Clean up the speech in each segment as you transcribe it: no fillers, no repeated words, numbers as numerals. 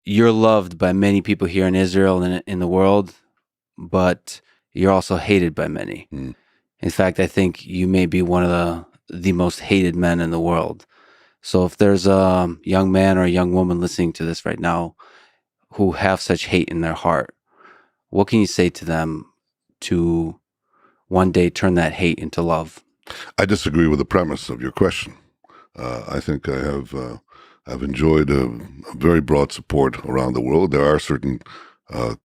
you're loved by many people here in Israel and in the world, but you're also hated by many. In fact, I think you may be one of the most hated men in the world. So if there's a young man or a young woman listening to this right now who have such hate in their heart, what can you say to them to one day turn that hate into love? I disagree with the premise of your question. I think I've enjoyed a very broad support around the world. There are certain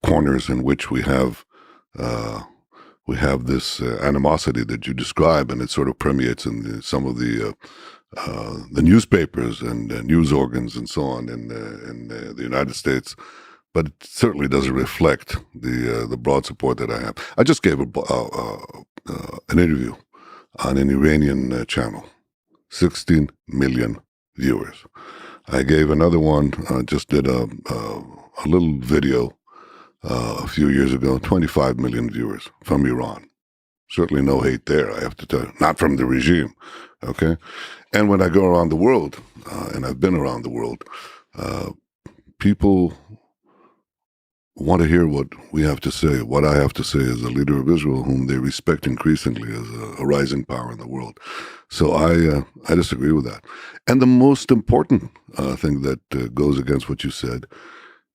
corners in which we have this animosity that you describe, and it sort of permeates in some of the newspapers and news organs and so on in the United States. But it certainly doesn't reflect the broad support that I have. I just gave an interview on an Iranian channel, 16 million viewers. I gave another one, just did a little video a few years ago, 25 million viewers from Iran. Certainly no hate there, I have to tell you. Not from the regime, okay? And when I go around the world, and I've been around the world, people want to hear what we have to say, what I have to say as a leader of Israel, whom they respect increasingly as a rising power in the world. So I disagree with that. And the most important thing that goes against what you said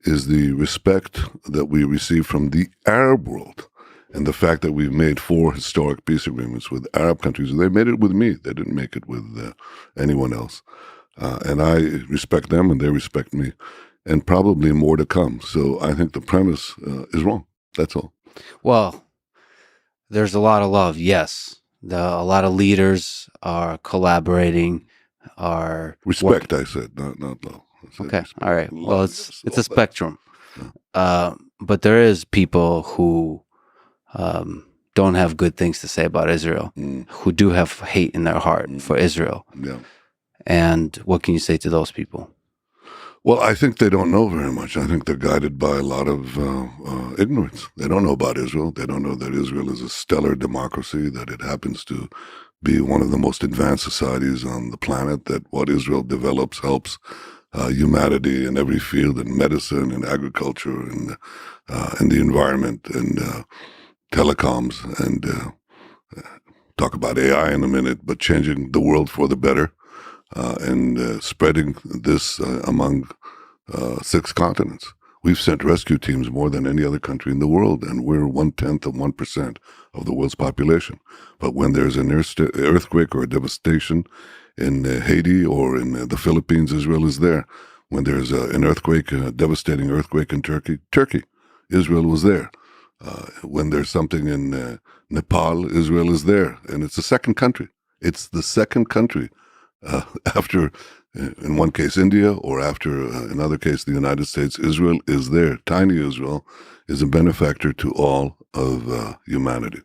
is the respect that we receive from the Arab world, and the fact that we've made 4 historic peace agreements with Arab countries. They made it with me. They didn't make it with anyone else. And I respect them and they respect me, and probably more to come. So I think the premise is wrong. That's all. Well, there's a lot of love, yes. A lot of leaders are collaborating, are... Respect, I said, not love. Okay, all right. Well, it's a spectrum. But there is people who don't have good things to say about Israel, who do have hate in their heart for Israel. Yeah. And what can you say to those people? Well, I think they don't know very much. I think they're guided by a lot of ignorance. They don't know about Israel. They don't know that Israel is a stellar democracy, that it happens to be one of the most advanced societies on the planet, that what Israel develops helps humanity in every field, in medicine, in agriculture, in the environment, and telecoms, and talk about AI in a minute, but changing the world for the better, and spreading this among 6 continents. We've sent rescue teams more than any other country in the world, and we're 1/10 of 1% of the world's population. But when there's an earthquake or a devastation in Haiti or in the Philippines, Israel is there. When there's an earthquake, a devastating earthquake in Turkey, Israel was there. When there's something in Nepal, Israel is there. And it's the second country. It's the second country after, in one case, India, or after, in another case, the United States. Israel is there. Tiny Israel is a benefactor to all of humanity.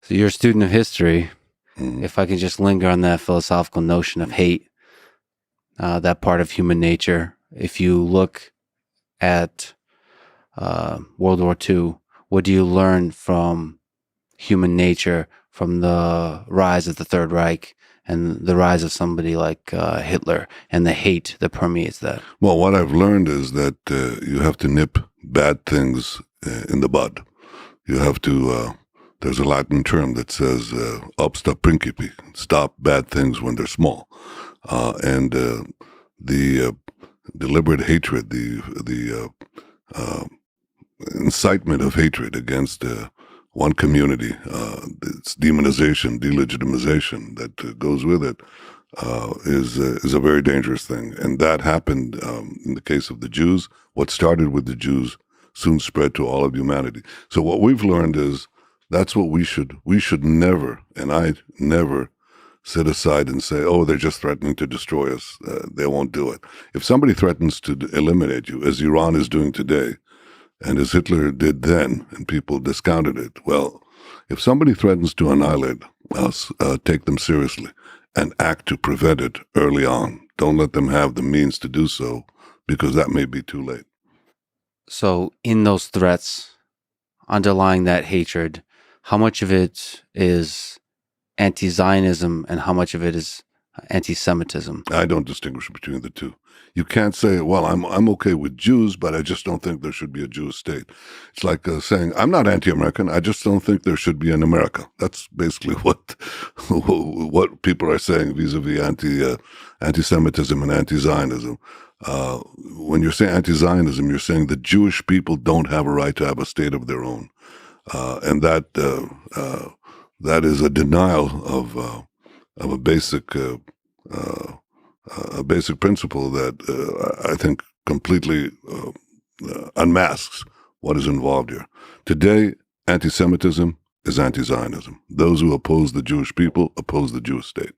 So you're a student of history. If I can just linger on that philosophical notion of hate, that part of human nature. If you look at World War II, what do you learn from human nature, from the rise of the Third Reich and the rise of somebody like Hitler and the hate that permeates that? Well, what I've learned is that you have to nip bad things in the bud. You have to, there's a Latin term that says obsta principi, stop bad things when they're small. And the deliberate hatred, the incitement of hatred against one community, its demonization, delegitimization that goes with it, is a very dangerous thing. And that happened in the case of the Jews. What started with the Jews soon spread to all of humanity. So what we've learned is that's what we should never, and I never, sit aside and say, oh, they're just threatening to destroy us. They won't do it. If somebody threatens to eliminate you, as Iran is doing today, and as Hitler did then, and people discounted it, well, if somebody threatens to annihilate us, take them seriously and act to prevent it early on. Don't let them have the means to do so, because that may be too late. So in those threats, underlying that hatred, how much of it is anti-Zionism and how much of it is anti-Semitism. I don't distinguish between the two. You can't say, well, I'm okay with Jews, but I just don't think there should be a Jewish state. It's like saying, I'm not anti-American, I just don't think there should be an America. That's basically what people are saying vis-a-vis anti-Semitism and anti-Zionism. When you're saying anti-Zionism, you're saying the Jewish people don't have a right to have a state of their own. And that is a denial of a basic principle that I think completely unmasks what is involved here. Today, anti-Semitism is anti-Zionism. Those who oppose the Jewish people oppose the Jewish state.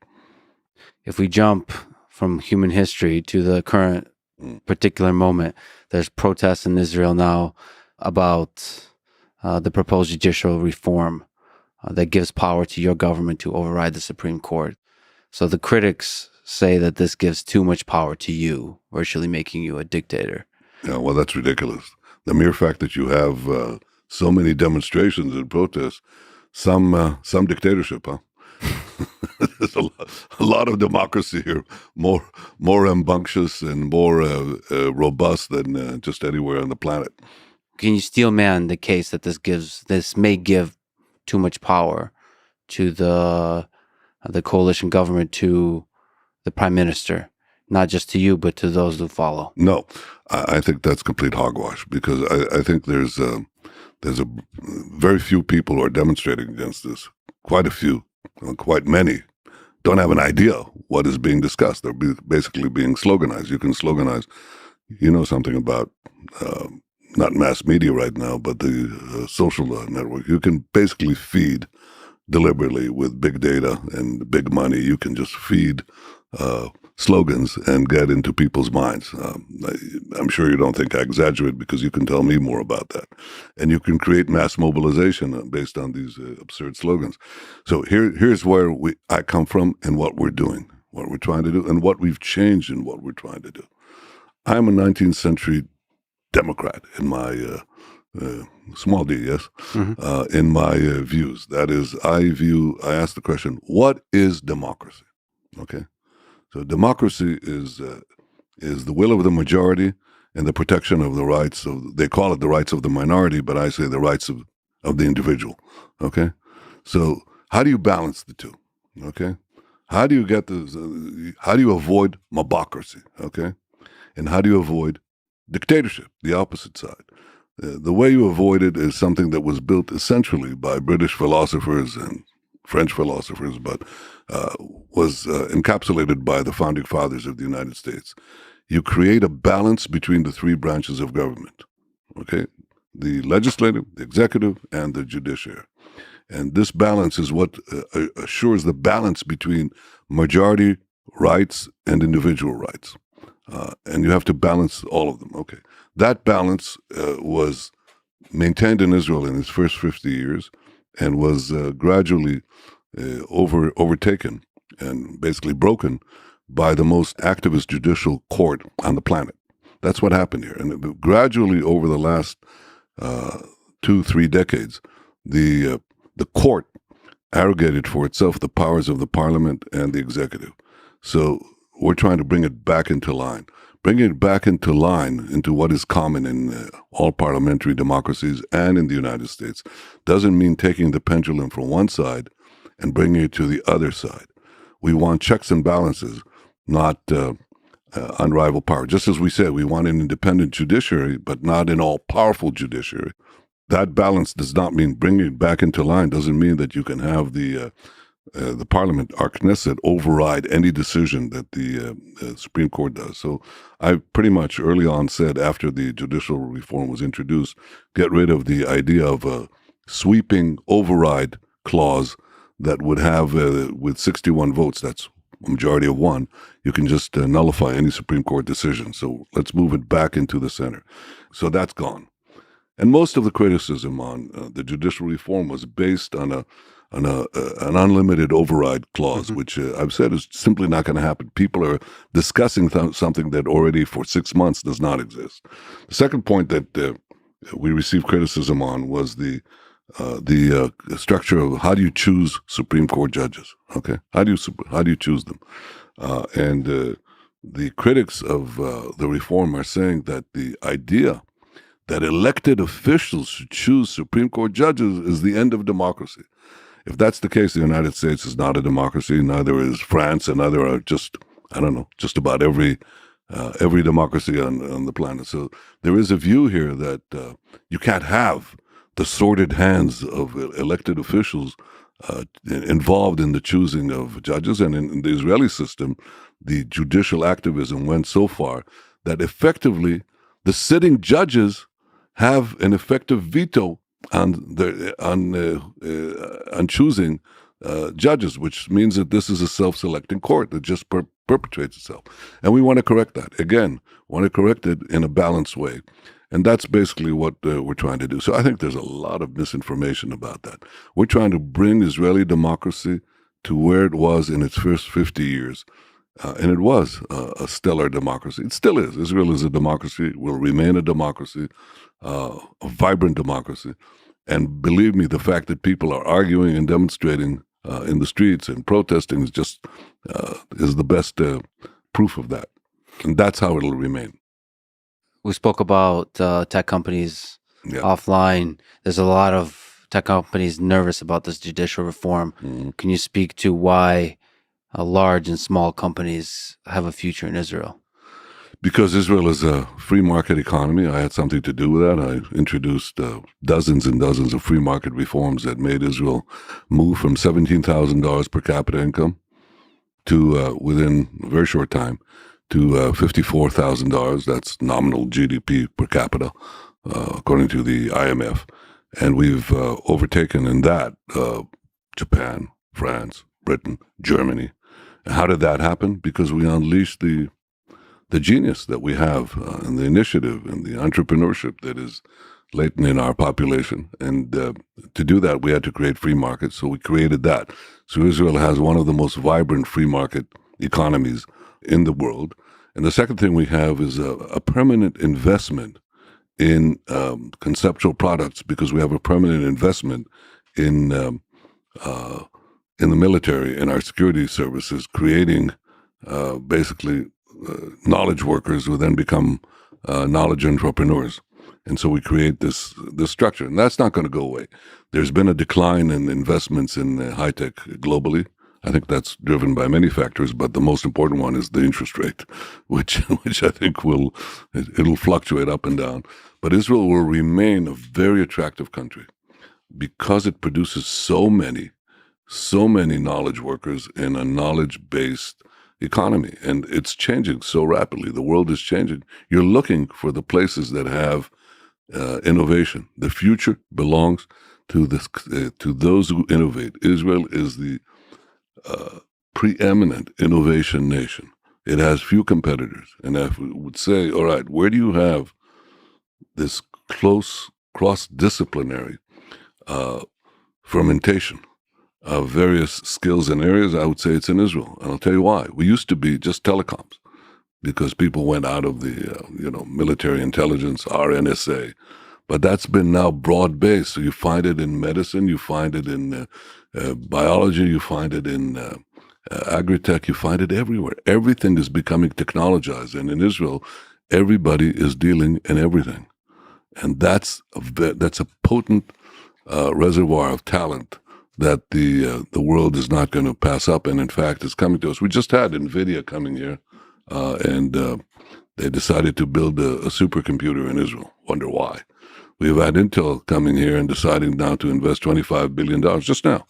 If we jump from human history to the current particular moment, there's protests in Israel now about the proposed judicial reform that gives power to your government to override the Supreme Court. So the critics say that this gives too much power to you, virtually making you a dictator. Yeah, well, that's ridiculous. The mere fact that you have so many demonstrations and protests, some dictatorship, huh? There's a lot of democracy here, more rambunctious and more robust than just anywhere on the planet. Can you steel man the case that this may give too much power to the coalition government, to the prime minister, not just to you, but to those who follow? No, I think that's complete hogwash, because I think there's a very few people who are demonstrating against this. Quite a few, quite many, don't have an idea what is being discussed. They're basically being sloganized. You can sloganize, something about not mass media right now, but the social network. You can basically feed deliberately with big data and big money. You can just feed slogans and get into people's minds. I'm sure you don't think I exaggerate, because you can tell me more about that. And you can create mass mobilization based on these absurd slogans. So here's where I come from and what we're doing, what we're trying to do, and what we've changed in what we're trying to do. I'm a 19th century Democrat in my small d, yes, in my views. That is, I ask the question, what is democracy? Okay. So democracy is the will of the majority and the protection of the rights of, they call it the rights of the minority, but I say the rights of the individual. Okay. So how do you balance the two? Okay. How do you avoid mobocracy? Okay. And how do you avoid dictatorship, the opposite side? The way you avoid it is something that was built essentially by British philosophers and French philosophers, but was encapsulated by the founding fathers of the United States. You create a balance between the three branches of government, okay? The legislative, the executive, and the judiciary. And this balance is what assures the balance between majority rights and individual rights. And you have to balance all of them, okay? That balance was maintained in Israel in its first 50 years and was gradually overtaken and basically broken by the most activist judicial court on the planet. That's what happened here. And gradually over the last 2-3 decades, the court arrogated for itself the powers of the parliament and the executive. So we're trying to bring it back into line. Bringing it back into line, into what is common in all parliamentary democracies and in the United States, doesn't mean taking the pendulum from one side and bringing it to the other side. We want checks and balances, not unrivaled power. Just as we said, we want an independent judiciary, but not an all-powerful judiciary. That balance does not mean bringing it back into line, doesn't mean that you can have the parliament, our Knesset, override any decision that the Supreme Court does. So I pretty much early on said, after the judicial reform was introduced, get rid of the idea of a sweeping override clause that would have, with 61 votes, that's a majority of one, you can just nullify any Supreme Court decision. So let's move it back into the center. So that's gone. And most of the criticism on the judicial reform was based on an unlimited override clause, which I've said is simply not going to happen. People are discussing something that already for 6 months does not exist. The second point that we received criticism on was the structure of how do you choose Supreme Court judges? Okay, how do you choose them? And the critics of the reform are saying that the idea that elected officials should choose Supreme Court judges is the end of democracy. If that's the case, the United States is not a democracy. Neither is France, and neither are just about every democracy on the planet. So there is a view here that you can't have the sordid hands of elected officials involved in the choosing of judges. And in the Israeli system, the judicial activism went so far that effectively the sitting judges have an effective veto on choosing judges, which means that this is a self-selecting court that just perpetuates itself. And we want to correct that. Again, want to correct it in a balanced way. And that's basically what we're trying to do. So I think there's a lot of misinformation about that. We're trying to bring Israeli democracy to where it was in its first 50 years. And it was a stellar democracy. It still is. Israel is a democracy, will remain a democracy, a vibrant democracy. And believe me, the fact that people are arguing and demonstrating in the streets and protesting is just is the best proof of that. And that's how it'll remain. We spoke about tech companies offline. There's a lot of tech companies nervous about this judicial reform. Mm-hmm. Can you speak to why large and small companies have a future in Israel? Because Israel is a free market economy. I had something to do with that. I introduced dozens and dozens of free market reforms that made Israel move from $17,000 per capita income to, within a very short time, to $54,000. That's nominal GDP per capita, according to the IMF. And we've overtaken in that Japan, France, Britain, Germany. And how did that happen? Because we unleashed the genius that we have and the initiative and the entrepreneurship that is latent in our population. And to do that, we had to create free markets. So we created that. So Israel has one of the most vibrant free market economies in the world. And the second thing we have is a permanent investment in conceptual products, because we have a permanent investment in the military, in our security services, creating basically knowledge workers who then become knowledge entrepreneurs. And so we create this structure. And that's not going to go away. There's been a decline in investments in high tech globally. I think that's driven by many factors, but the most important one is the interest rate, which I think it'll fluctuate up and down. But Israel will remain a very attractive country because it produces so many knowledge workers in a knowledge-based economy. And it's changing so rapidly. The world is changing. You're looking for the places that have innovation. The future belongs to those who innovate. Israel is the preeminent innovation nation. It has few competitors. And if we would say, all right, where do you have this close cross-disciplinary fermentation of various skills and areas, I would say it's in Israel. And I'll tell you why. We used to be just telecoms because people went out of the military intelligence, RNSA. But that's been now broad-based. So you find it in medicine, you find it in biology, you find it in agri-tech, you find it everywhere. Everything is becoming technologized. And in Israel, everybody is dealing in everything. And that's a potent reservoir of talent that the world is not going to pass up, and in fact is coming to us. We just had NVIDIA coming here, and they decided to build a supercomputer in Israel. Wonder why. We've had Intel coming here and deciding now to invest $25 billion just now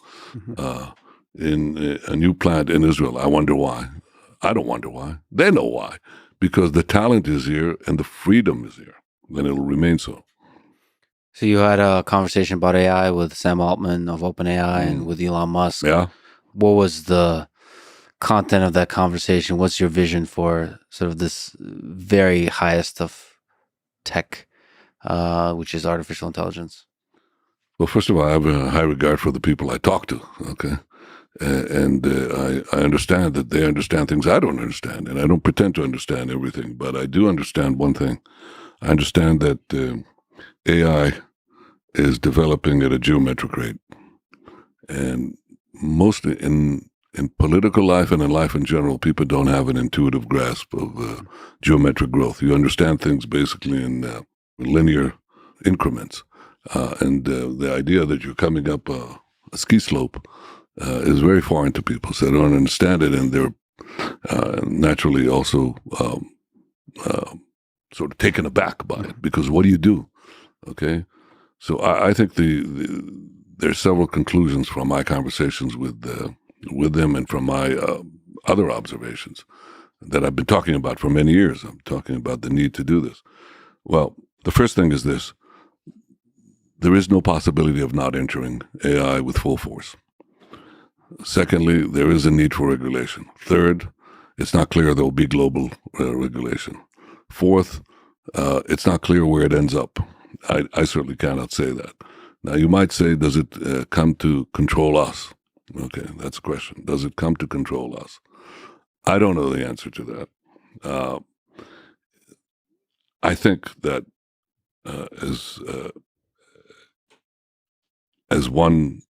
in a new plant in Israel. I wonder why. I don't wonder why. They know why. Because the talent is here and the freedom is here. Then it'll remain so. So you had a conversation about AI with Sam Altman of OpenAI and with Elon Musk. Yeah. What was the content of that conversation? What's your vision for sort of this very highest of tech, which is artificial intelligence? Well, first of all, I have a high regard for the people I talk to, okay? And I understand that they understand things I don't understand, and I don't pretend to understand everything, but I do understand one thing. I understand that AI is developing at a geometric rate. And mostly in in political life and in life in general, people don't have an intuitive grasp of geometric growth. You understand things basically in linear increments. And the idea that you're coming up a ski slope is very foreign to people, so they don't understand it, and they're naturally also sort of taken aback by it, because what do you do? Okay? So I think there's several conclusions from my conversations with them and from my other observations that I've been talking about for many years. I'm talking about the need to do this. Well, the first thing is this. There is no possibility of not entering AI with full force. Secondly, there is a need for regulation. Third, it's not clear there will be global regulation. Fourth, it's not clear where it ends up. I certainly cannot say that. Now, you might say, does it come to control us? Okay, that's a question. Does it come to control us? I don't know the answer to that. I think that as one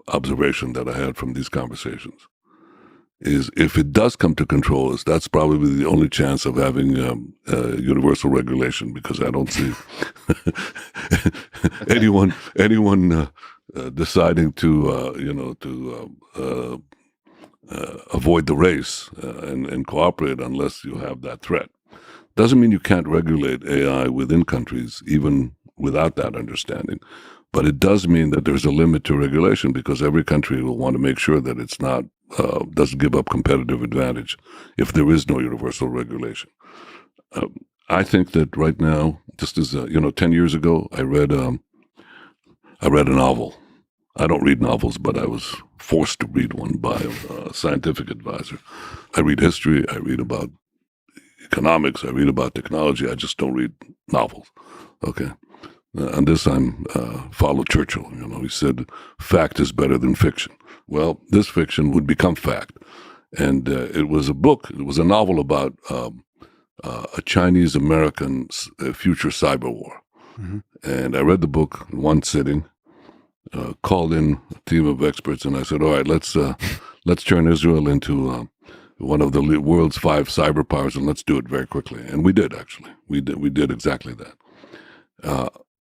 observation that I had from these conversations is, if it does come to control us, that's probably the only chance of having universal regulation, because I don't see anyone deciding to avoid the race and cooperate unless you have that threat. Doesn't mean you can't regulate AI within countries, even without that understanding. But it does mean that there's a limit to regulation, because every country will want to make sure that it's not doesn't give up competitive advantage if there is no universal regulation. I think that right now, just as 10 years ago, I read a novel. I don't read novels, but I was forced to read one by a scientific advisor. I read history. I read about economics. I read about technology. I just don't read novels. Okay. On this, I'm follow Churchill. He said, fact is better than fiction. Well, this fiction would become fact. And it was a book, it was a novel about a Chinese-American future cyber war. Mm-hmm. And I read the book in one sitting, called in a team of experts, and I said, all right, let's turn Israel into one of the world's 5 cyber powers, and let's do it very quickly. And we did, actually. We did exactly that.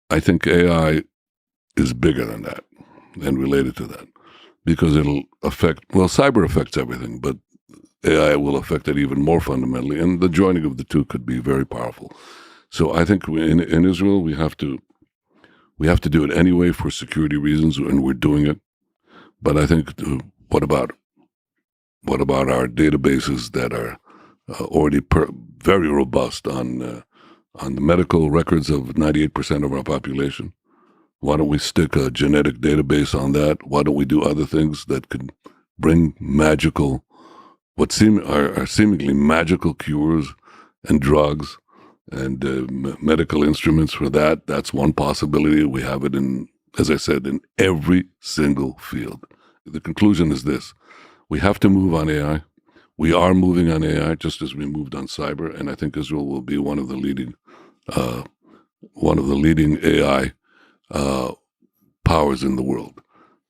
I think AI is bigger than that and related to that, because it'll affect, cyber affects everything, but AI will affect it even more fundamentally, and the joining of the two could be very powerful. So I think in Israel, we have to do it anyway for security reasons, and we're doing it. But I think, what about our databases that are already very robust on the medical records of 98% of our population? Why don't we stick a genetic database on that? Why don't we do other things that could bring are seemingly magical cures and drugs and medical instruments for that? That's one possibility. We have it as I said, in every single field. The conclusion is this: we have to move on AI. We are moving on AI, just as we moved on cyber, and I think Israel will be one of the leading AI powers in the world.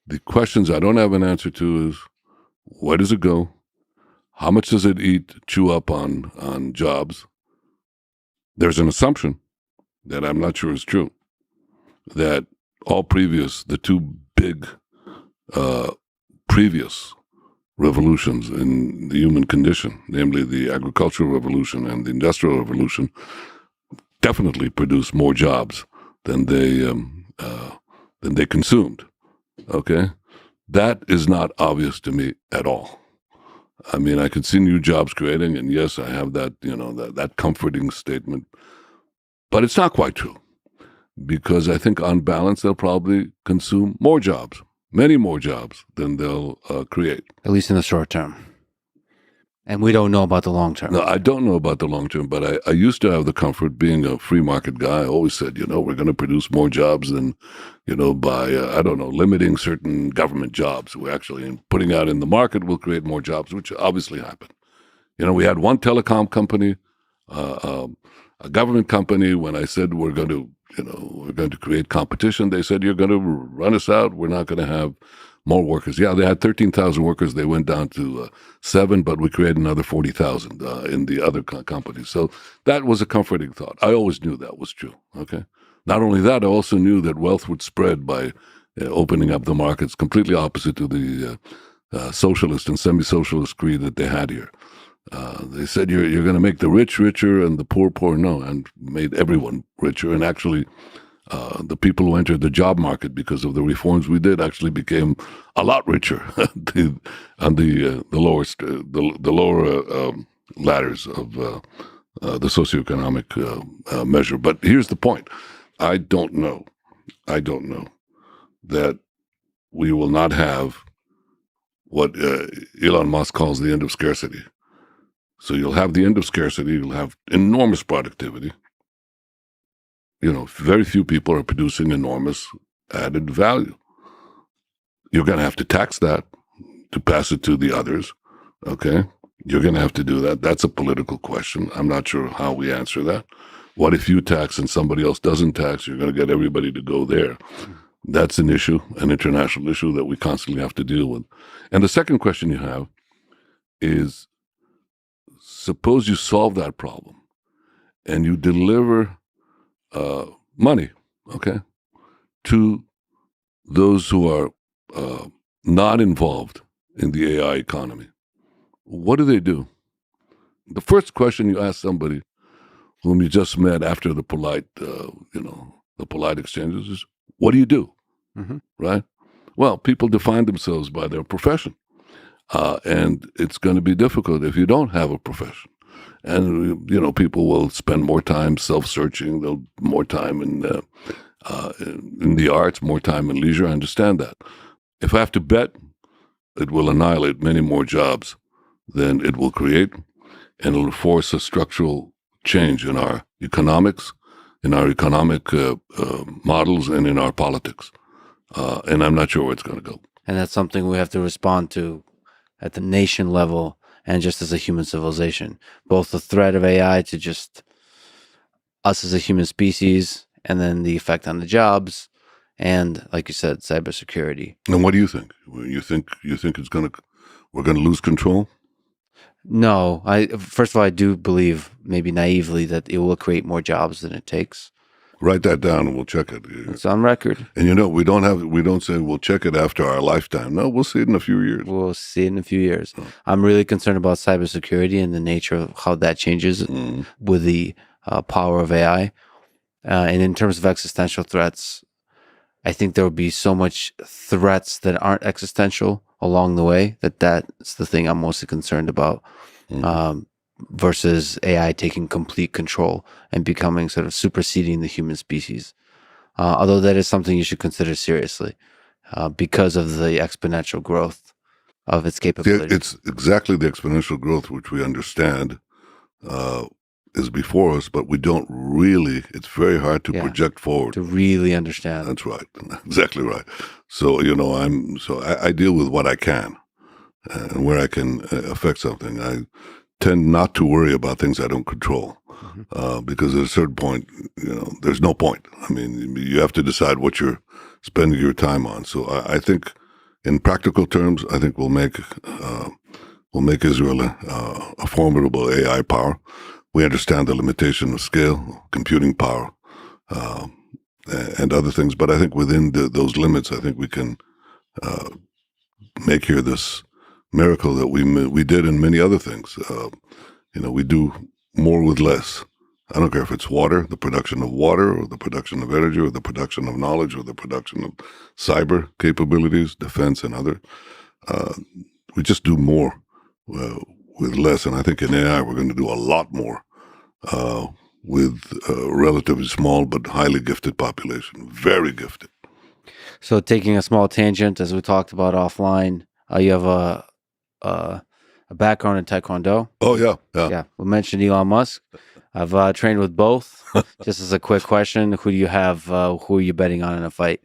The questions I don't have an answer to is, where does it go? How much does it chew up on jobs? There's an assumption that I'm not sure is true, that the two big previous revolutions in the human condition, namely the agricultural revolution and the industrial revolution, definitely produced more jobs than they consumed. Okay, that is not obvious to me at all. I mean, I could see new jobs creating, and yes, I have that that comforting statement, but it's not quite true, because I think on balance they'll probably consume more jobs, many more jobs than they'll create. At least in the short term. And we don't know about the long term. No, I don't know about the long term, but I used to have the comfort, being a free market guy. I always said, we're going to produce more jobs than, by, limiting certain government jobs. We're actually putting out in the market will create more jobs, which obviously happened. We had one telecom company, a government company. When I said we're going to create competition, they said, you're going to run us out. We're not going to have more workers. Yeah, they had 13,000 workers. They went down to 7, but we created another 40,000 in the other companies. So that was a comforting thought. I always knew that was true. Okay. Not only that, I also knew that wealth would spread by opening up the markets, completely opposite to the socialist and semi-socialist creed that they had here. They said you're going to make the rich richer and the poor poor. No, and made everyone richer. And actually, the people who entered the job market because of the reforms we did actually became a lot richer on the lower ladders of the socioeconomic measure. But here's the point: I don't know that we will not have what Elon Musk calls the end of scarcity. So you'll have the end of scarcity. You'll have enormous productivity. Very few people are producing enormous added value. You're going to have to tax that to pass it to the others. Okay? You're going to have to do that. That's a political question. I'm not sure how we answer that. What if you tax and somebody else doesn't tax? You're going to get everybody to go there. That's an issue, an international issue that we constantly have to deal with. And the second question you have is, suppose you solve that problem and you deliver money, okay, to those who are not involved in the AI economy. What do they do? The first question you ask somebody whom you just met after the polite exchanges is, what do you do? Mm-hmm. Right? Well, people define themselves by their profession. And it's going to be difficult if you don't have a profession. And, people will spend more time self-searching, they'll more time in the arts, more time in leisure. I understand that. If I have to bet, it will annihilate many more jobs than it will create, and it will force a structural change in our economics, in our economic models, and in our politics. And I'm not sure where it's going to go. And that's something we have to respond to at the nation level and just as a human civilization. Both the threat of AI to just us as a human species, and then the effect on the jobs, and like you said, cybersecurity. And what do you think? You think we're going to lose control? No, first of all, I do believe, maybe naively, that it will create more jobs than it takes. Write that down and we'll check it. It's on record. And we don't say we'll check it after our lifetime. No, we'll see it in a few years. We'll see it in a few years. Oh. I'm really concerned about cybersecurity and the nature of how that changes with the power of AI. And in terms of existential threats, I think there will be so much threats that aren't existential along the way that's the thing I'm mostly concerned about. Versus AI taking complete control and becoming sort of superseding the human species. Although that is something you should consider seriously because of the exponential growth of its capability. It's exactly the exponential growth which we understand is before us, but we don't really, it's very hard to project forward. To really understand. That's right. Exactly right. So, I deal with what I can and where I can affect something. I tend not to worry about things I don't control because at a certain point, there's no point. I mean, you have to decide what you're spending your time on. So I think, in practical terms, I think we'll make Israel a formidable AI power. We understand the limitation of scale, computing power, and other things. But I think within those limits, I think we can make here this miracle that we did in many other things. We do more with less. I don't care if it's water, the production of water, or the production of energy, or the production of knowledge, or the production of cyber capabilities, defense, and other. We just do more with less. And I think in AI, we're going to do a lot more with a relatively small but highly gifted population, very gifted. So taking a small tangent, as we talked about offline, you have a background in Taekwondo. Oh, yeah. We mentioned Elon Musk. I've trained with both. Just as a quick question, who do you have? Who are you betting on in a fight?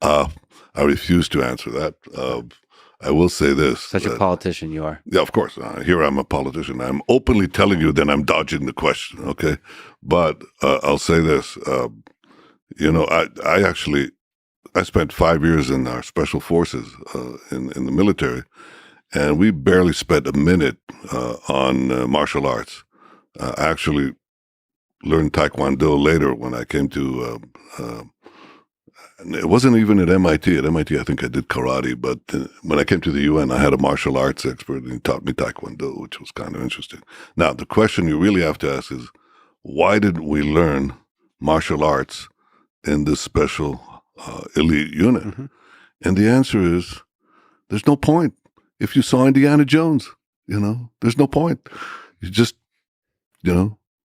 I refuse to answer that. I will say this. Such a politician you are. Yeah, of course. Here I'm a politician. I'm openly telling you that I'm dodging the question, okay? But I'll say this. I actually I spent 5 years in our special forces in the military, and we barely spent a minute on martial arts. I actually learned Taekwondo later when I came to. It wasn't even at MIT. At MIT, I think I did karate, but when I came to the UN, I had a martial arts expert, and he taught me Taekwondo, which was kind of interesting. Now, the question you really have to ask is, why didn't we learn martial arts in this special elite unit? Mm-hmm. And the answer is, there's no point. If you saw Indiana Jones, there's no point. You just,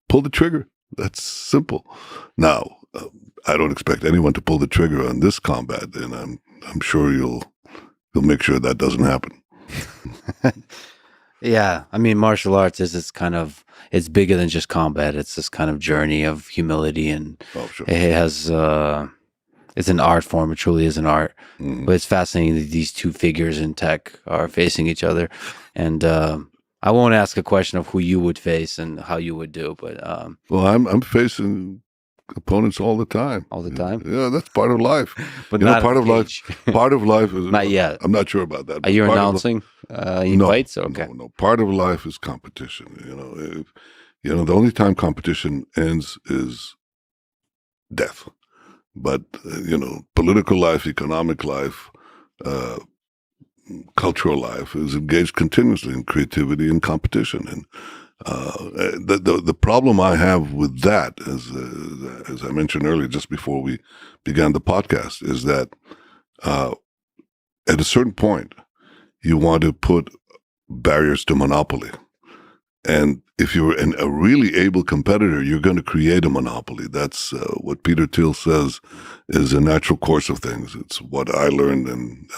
pull the trigger. That's simple. Now, I don't expect anyone to pull the trigger on this combat, and I'm sure you'll make sure that doesn't happen. Yeah, I mean, martial arts is it's bigger than just combat. It's this kind of journey of humility, and sure. It has it's an art form. It truly is an art. Mm-hmm. But it's fascinating that these two figures in tech are facing each other, and I won't ask a question of who you would face and how you would do, but well, I'm facing opponents all the time. All the time? Yeah, that's part of life. But not part of life. Part of life is not yet. I'm not sure about that. Are you announcing fights? Okay. No. Part of life is competition. The only time competition ends is death. But political life, economic life, cultural life is engaged continuously in creativity and competition. And the problem I have with that, as I mentioned earlier, just before we began the podcast, is that at a certain point, you want to put barriers to monopoly. And if you're a really able competitor, you're going to create a monopoly. That's what Peter Thiel says is a natural course of things. It's what I learned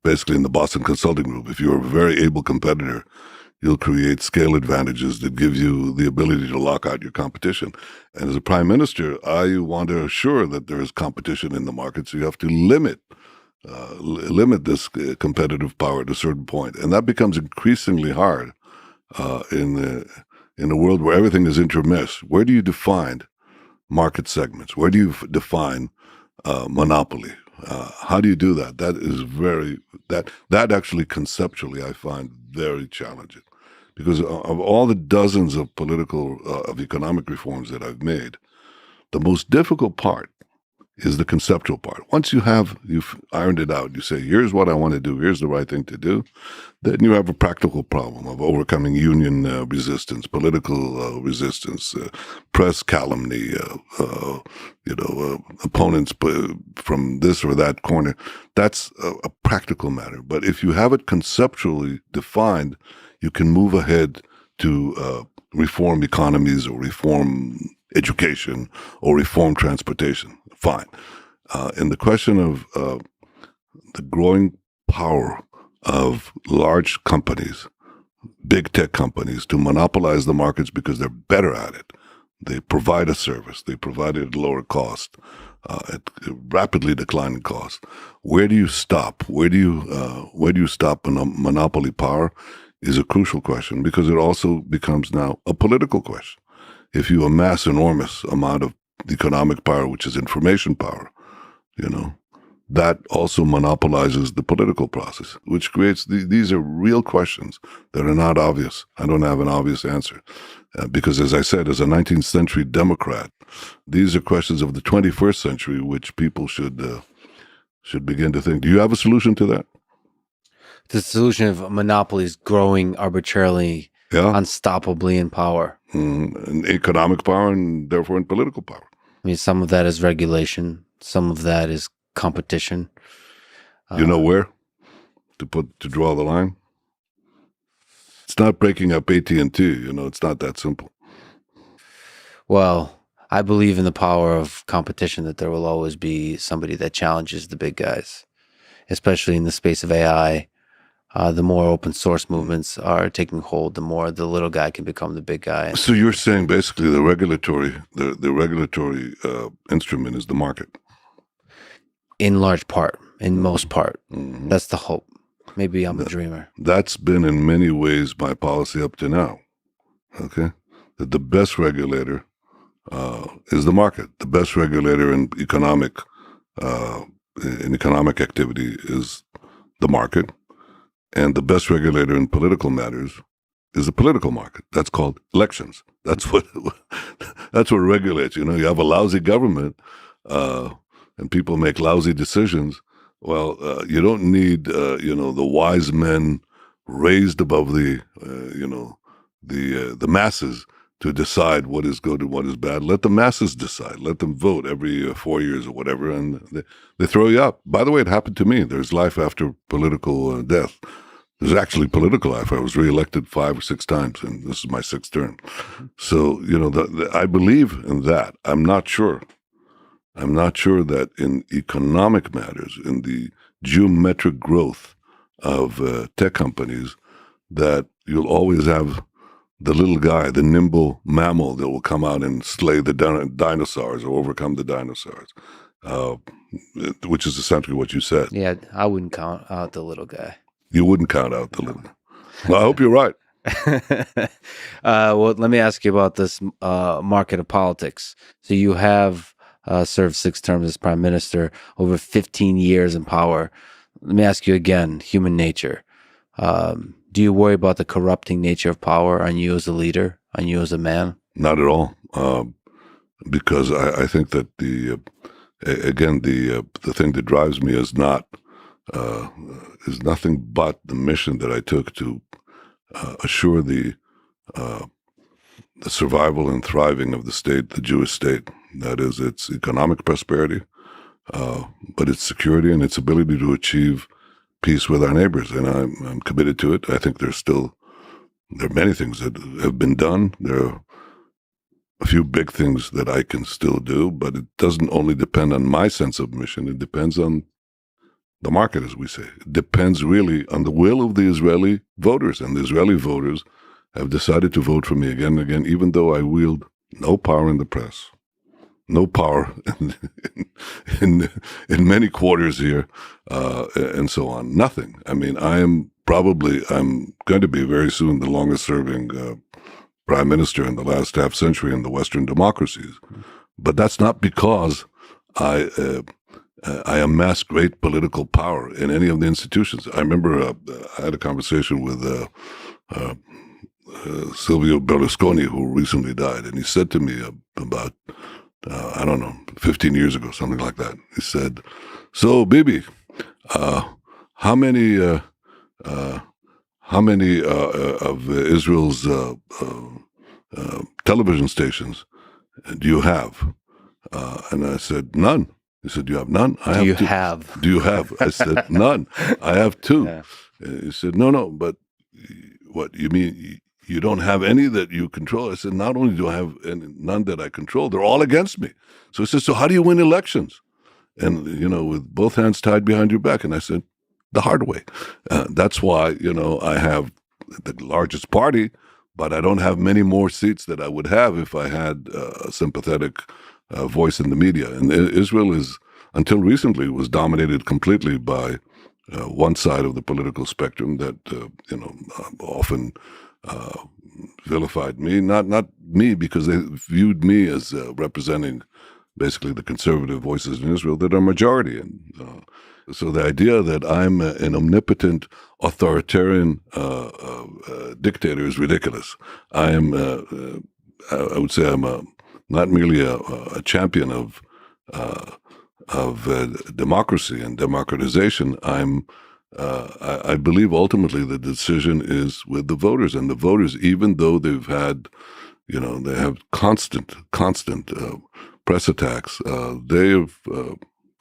basically in the Boston Consulting Group. If you're a very able competitor, you'll create scale advantages that give you the ability to lock out your competition. And as a prime minister, I want to assure that there is competition in the market, so you have to limit this competitive power at a certain point. And that becomes increasingly hard in a world where everything is intermeshed. Where do you define market segments? Where do you define monopoly? How do you do that? That is that actually conceptually I find very challenging, because of all the dozens of of economic reforms that I've made, the most difficult part is the conceptual part. Once you've ironed it out, you say, here's what I want to do, here's the right thing to do, then you have a practical problem of overcoming union resistance, political resistance, press calumny, opponents from this or that corner. That's a practical matter. But if you have it conceptually defined, you can move ahead to reform economies or reform education or reform transportation. Fine. In the question of the growing power of large companies, big tech companies, to monopolize the markets because they're better at it. They provide a service. They provide it at lower cost, at rapidly declining cost. Where do you stop? Where do you stop monopoly power is a crucial question, because it also becomes now a political question. If you amass enormous amount of economic power, which is information power, that also monopolizes the political process, which creates these are real questions that are not obvious. I don't have an obvious answer because, as I said, as a 19th century Democrat, these are questions of the 21st century, which people should begin to think. Do you have a solution to that? The solution of monopolies growing arbitrarily, unstoppably in power. In economic power and therefore in political power. I mean, some of that is regulation. Some of that is competition. You know where to draw the line? It's not breaking up AT&T. It's not that simple. Well, I believe in the power of competition, that there will always be somebody that challenges the big guys, especially in the space of AI. The more open source movements are taking hold, the more the little guy can become the big guy. So you're saying basically the regulatory instrument is the market? In large part, in most part. Mm-hmm. That's the hope. Maybe I'm a dreamer. That's been in many ways my policy up to now. Okay? That the best regulator is the market. The best regulator in economic in economic activity is the market, and the best regulator in political matters is the political market. That's called elections. That's what regulates. You have a lousy government, and people make lousy decisions. Well, you don't need the wise men raised above the masses to decide what is good and what is bad. Let the masses decide. Let them vote every 4 years or whatever, and they throw you out. By the way, it happened to me. There's life after political death. There's actually political life. I was reelected 5 or 6 times, and this is my 6th term. So, I believe in that. I'm not sure that in economic matters, in the geometric growth of tech companies, that you'll always have the little guy, the nimble mammal that will come out and slay the dinosaurs or overcome the dinosaurs, which is essentially what you said. Yeah, I wouldn't count out the little guy. You wouldn't count out the little guy. Well, I hope you're right. Well, let me ask you about this market of politics. So you have served 6 terms as prime minister, over 15 years in power. Let me ask you again, human nature. Do you worry about the corrupting nature of power on you as a leader, on you as a man? Not at all, because I think that the thing that drives me is nothing but the mission that I took to assure the survival and thriving of the state, the Jewish state. That is, its economic prosperity, but its security and its ability to achieve peace with our neighbors, and I'm committed to it. I think there are many things that have been done. There are a few big things that I can still do, but it doesn't only depend on my sense of mission. It depends on the market, as we say. It depends really on the will of the Israeli voters, and the Israeli voters have decided to vote for me again and again, even though I wield no power in the press, no power in many quarters here, and so on. Nothing. I mean, I'm going to be very soon the longest serving prime minister in the last half century in the Western democracies. But that's not because I amassed great political power in any of the institutions. I remember I had a conversation with Silvio Berlusconi, who recently died, and he said to me about 15 years ago, something like that. He said, "So, Bibi, how many of Israel's television stations do you have?" And I said, "None." He said, "You have none?" Do you have? Do you have? I said, "None. I have 2. Yeah. He said, "No, but what, you mean you don't have any that you control?" I said, "Not only do I have none that I control, they're all against me." So he said, "So how do you win elections?" And, with both hands tied behind your back. And I said, "The hard way." That's why, I have the largest party, but I don't have many more seats that I would have if I had a sympathetic voice in the media. And Israel until recently, was dominated completely by one side of the political spectrum that, often vilified me. Not me, because they viewed me as representing basically the conservative voices in Israel that are majority. And so the idea that I'm an omnipotent, authoritarian dictator is ridiculous. I would say I'm not merely a champion of democracy and democratization. I believe ultimately the decision is with the voters, and the voters, even though they've had, they have constant press attacks, they have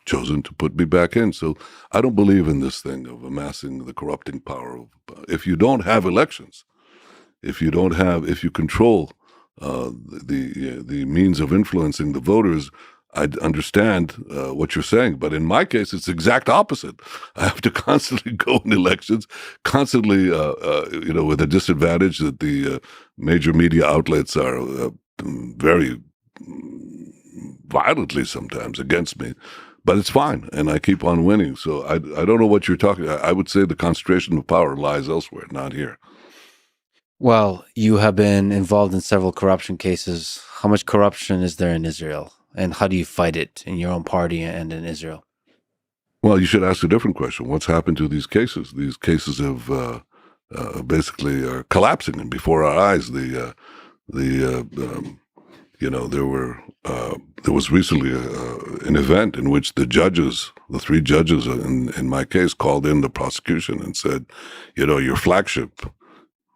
chosen to put me back in. So I don't believe in this thing of amassing the corrupting power. If you don't have elections, if you control the means of influencing the voters, I understand what you're saying, but in my case, it's the exact opposite. I have to constantly go in elections, constantly, with a disadvantage that the major media outlets are very violently sometimes against me. But it's fine, and I keep on winning. So I don't know what you're talking about. I would say the concentration of power lies elsewhere, not here. Well, you have been involved in several corruption cases. How much corruption is there in Israel? And how do you fight it in your own party and in Israel? Well, you should ask a different question. What's happened to these cases? These cases have basically are collapsing, and before our eyes, there was recently an event in which the three judges in my case, called in the prosecution and said, your flagship,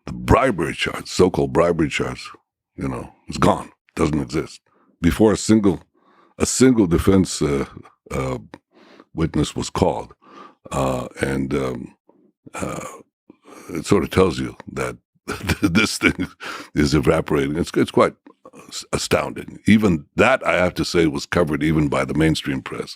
the bribery charge, so-called bribery charge, it's gone, doesn't exist. Before a single defense witness was called, and it sort of tells you that this thing is evaporating. It's quite astounding. Even that, I have to say, was covered even by the mainstream press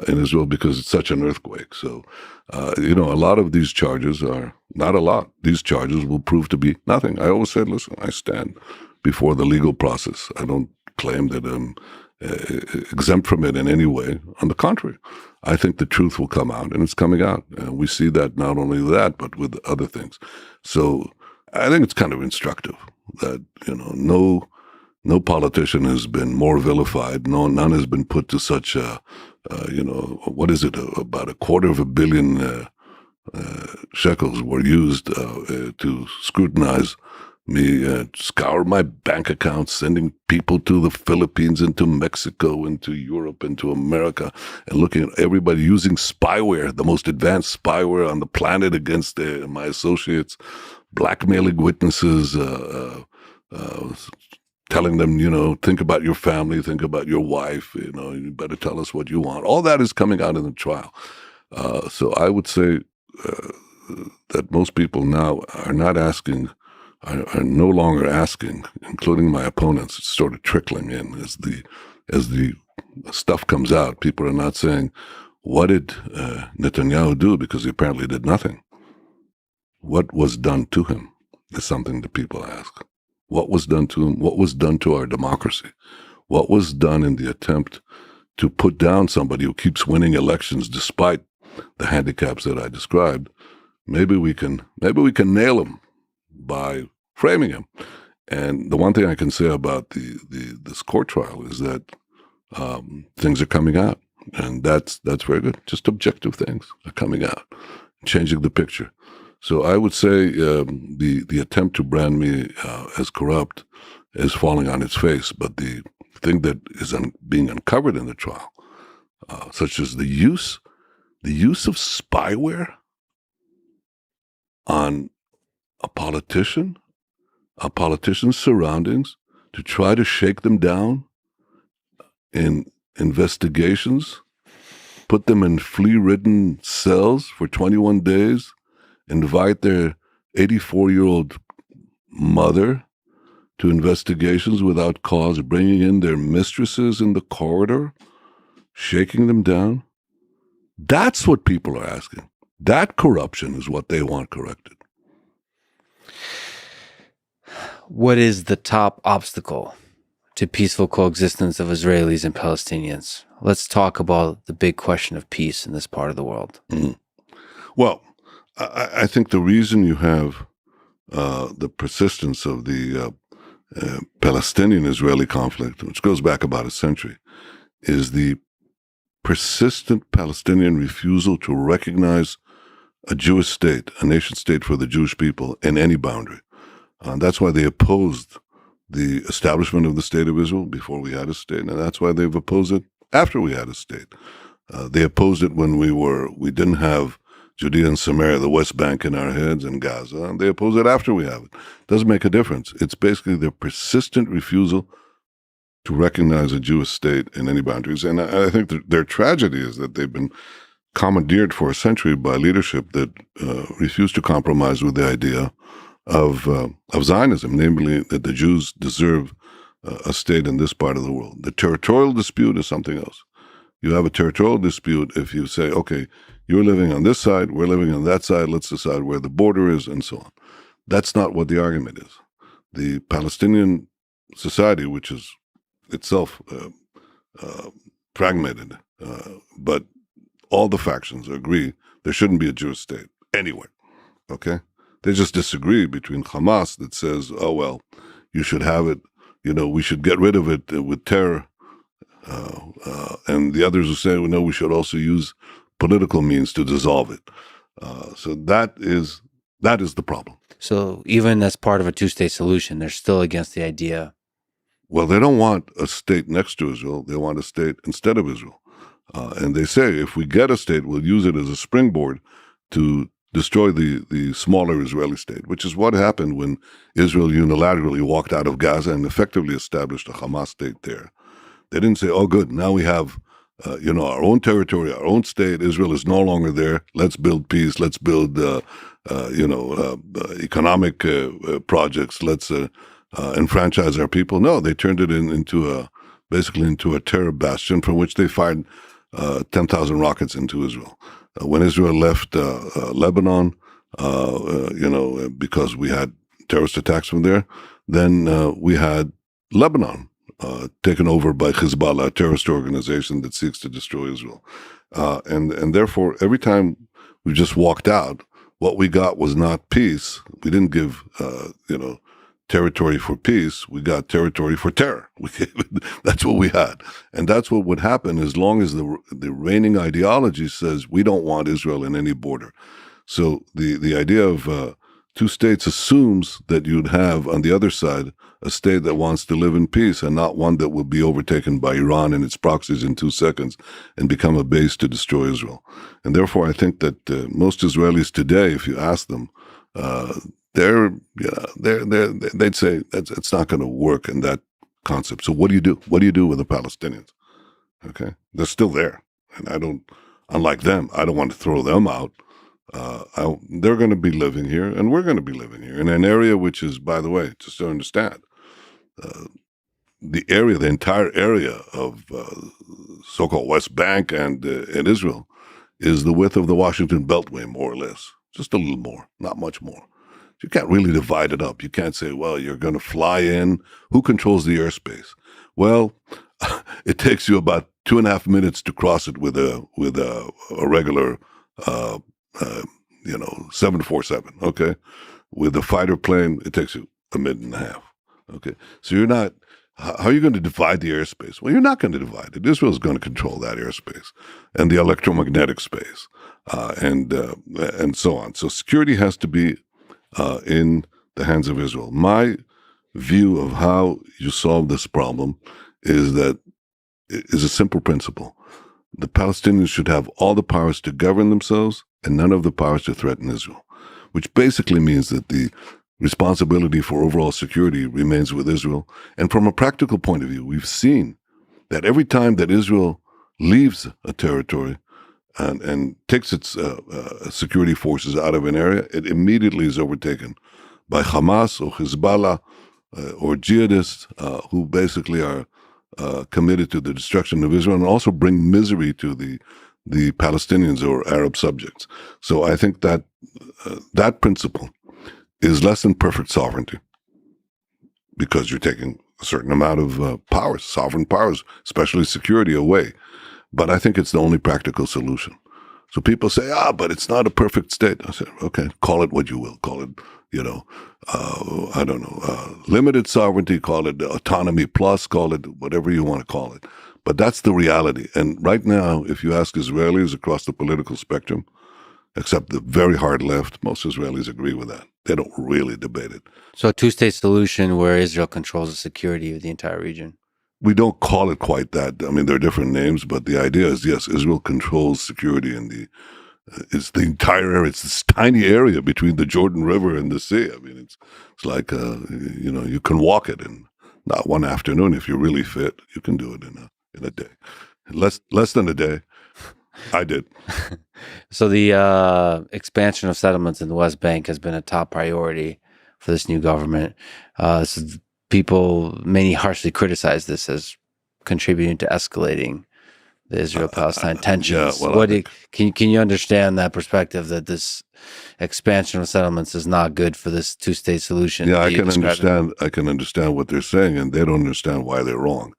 in Israel because it's such an earthquake. So, a lot of these charges are not a lot. These charges will prove to be nothing. I always said, listen, I stand before the legal process. I don't claim that I'm exempt from it in any way. On the contrary, I think the truth will come out, and it's coming out. And we see that not only that, but with other things. So I think it's kind of instructive that, no politician has been more vilified. None has been put to such what is it? About $250 million shekels were used to scrutinize me, scour my bank accounts, sending people to the Philippines, into Mexico, into Europe, into America, and looking at everybody using spyware, the most advanced spyware on the planet against my associates, blackmailing witnesses, telling them, think about your family, think about your wife, you better tell us what you want. All that is coming out in the trial. So I would say that most people now are no longer asking, including my opponents. It's sort of trickling in as the stuff comes out. People are not saying, what did Netanyahu do? Because he apparently did nothing. What was done to him is something that people ask. What was done to him? What was done to our democracy? What was done in the attempt to put down somebody who keeps winning elections despite the handicaps that I described? Maybe we can nail him by framing him. And the one thing I can say about this court trial is that things are coming out, and that's very good. Just objective things are coming out, changing the picture. So I would say the attempt to brand me as corrupt is falling on its face, but the thing that is being uncovered in the trial, such as the use of spyware on a politician's surroundings to try to shake them down in investigations, put them in flea-ridden cells for 21 days, invite their 84-year-old mother to investigations without cause, bringing in their mistresses in the corridor, shaking them down. That's what people are asking. That corruption is what they want corrected. What is the top obstacle to peaceful coexistence of Israelis and Palestinians? Let's talk about the big question of peace in this part of the world. Mm. Well, I think the reason you have the persistence of the Palestinian-Israeli conflict, which goes back about a century, is the persistent Palestinian refusal to recognize a Jewish state, a nation state for the Jewish people in any boundary. That's why they opposed the establishment of the state of Israel before we had a state, and that's why they've opposed it after we had a state. They opposed it when we didn't have Judea and Samaria, the West Bank in our heads, and Gaza, and they oppose it after we have it. Doesn't make a difference. It's basically their persistent refusal to recognize a Jewish state in any boundaries. And I think their tragedy is that they've been commandeered for a century by leadership that refused to compromise with the idea of Zionism, namely that the Jews deserve a state in this part of the world. The territorial dispute is something else. You have a territorial dispute if you say, okay, you're living on this side, we're living on that side, let's decide where the border is, and so on. That's not what the argument is. The Palestinian society, which is itself fragmented, but all the factions agree there shouldn't be a Jewish state anywhere, okay? They just disagree between Hamas that says, oh, well, you should have it, we should get rid of it with terror, and the others who say, well, no, we should also use political means to dissolve it. So that is the problem. So even as part of a two-state solution, they're still against the idea. Well, they don't want a state next to Israel. They want a state instead of Israel. And they say if we get a state, we'll use it as a springboard to destroy the smaller Israeli state, which is what happened when Israel unilaterally walked out of Gaza and effectively established a Hamas state there. They didn't say, oh, good, now we have our own territory, our own state. Israel is no longer there. Let's build peace. Let's build, economic projects. Let's enfranchise our people. No, they turned it into a terror bastion from which they fired 10,000 rockets into Israel. When Israel left Lebanon, because we had terrorist attacks from there, then we had Lebanon taken over by Hezbollah, a terrorist organization that seeks to destroy Israel. And therefore, every time we just walked out, what we got was not peace. We didn't give, territory for peace. We got territory for terror. That's what we had. And that's what would happen as long as the reigning ideology says we don't want Israel in any border. So the idea of two states assumes that you'd have on the other side a state that wants to live in peace and not one that will be overtaken by Iran and its proxies in 2 seconds and become a base to destroy Israel. And therefore, I think that most Israelis today, if you ask them, they'd say it's not going to work in that concept. So what do you do? What do you do with the Palestinians? Okay, they're still there, and unlike them, I don't want to throw them out. They're going to be living here, and we're going to be living here in an area which is, by the way, just to understand, the entire area of so-called West Bank and Israel is the width of the Washington Beltway, more or less, just a little more, not much more. You can't really divide it up. You can't say, well, you're going to fly in. Who controls the airspace? Well, it takes you about 2.5 minutes to cross it with a regular 747. Okay, with a fighter plane, it takes you 1.5 minutes. Okay, so you're not. How are you going to divide the airspace? Well, you're not going to divide it. Israel's going to control that airspace and the electromagnetic space, and so on. So security has to be in the hands of Israel. My view of how you solve this problem is a simple principle. The Palestinians should have all the powers to govern themselves and none of the powers to threaten Israel, which basically means that the responsibility for overall security remains with Israel. And from a practical point of view, we've seen that every time that Israel leaves a territory and takes its security forces out of an area, it immediately is overtaken by Hamas or Hezbollah or jihadists who basically are committed to the destruction of Israel and also bring misery to the Palestinians or Arab subjects. So I think that that principle is less than perfect sovereignty because you're taking a certain amount of powers, sovereign powers, especially security, away. But I think it's the only practical solution. So people say, but it's not a perfect state. I say, okay, call it what you will. Call it, limited sovereignty, call it autonomy plus, call it whatever you want to call it. But that's the reality. And right now, if you ask Israelis across the political spectrum, except the very hard left, most Israelis agree with that. They don't really debate it. So a two-state solution where Israel controls the security of the entire region. We don't call it quite that. I mean, there are different names, but the idea is, yes, Israel controls security in it's the entire area. It's this tiny area between the Jordan River and the sea. I mean, it's like, you can walk it in not one afternoon. If you're really fit, you can do it in a day. Less than a day. I did. So the expansion of settlements in the West Bank has been a top priority for this new government. Many harshly criticize this as contributing to escalating the Israel-Palestine tensions. Yeah, well, can you understand that perspective that this expansion of settlements is not good for this two-state solution? Yeah, I can understand what they're saying, and they don't understand why they're wrong.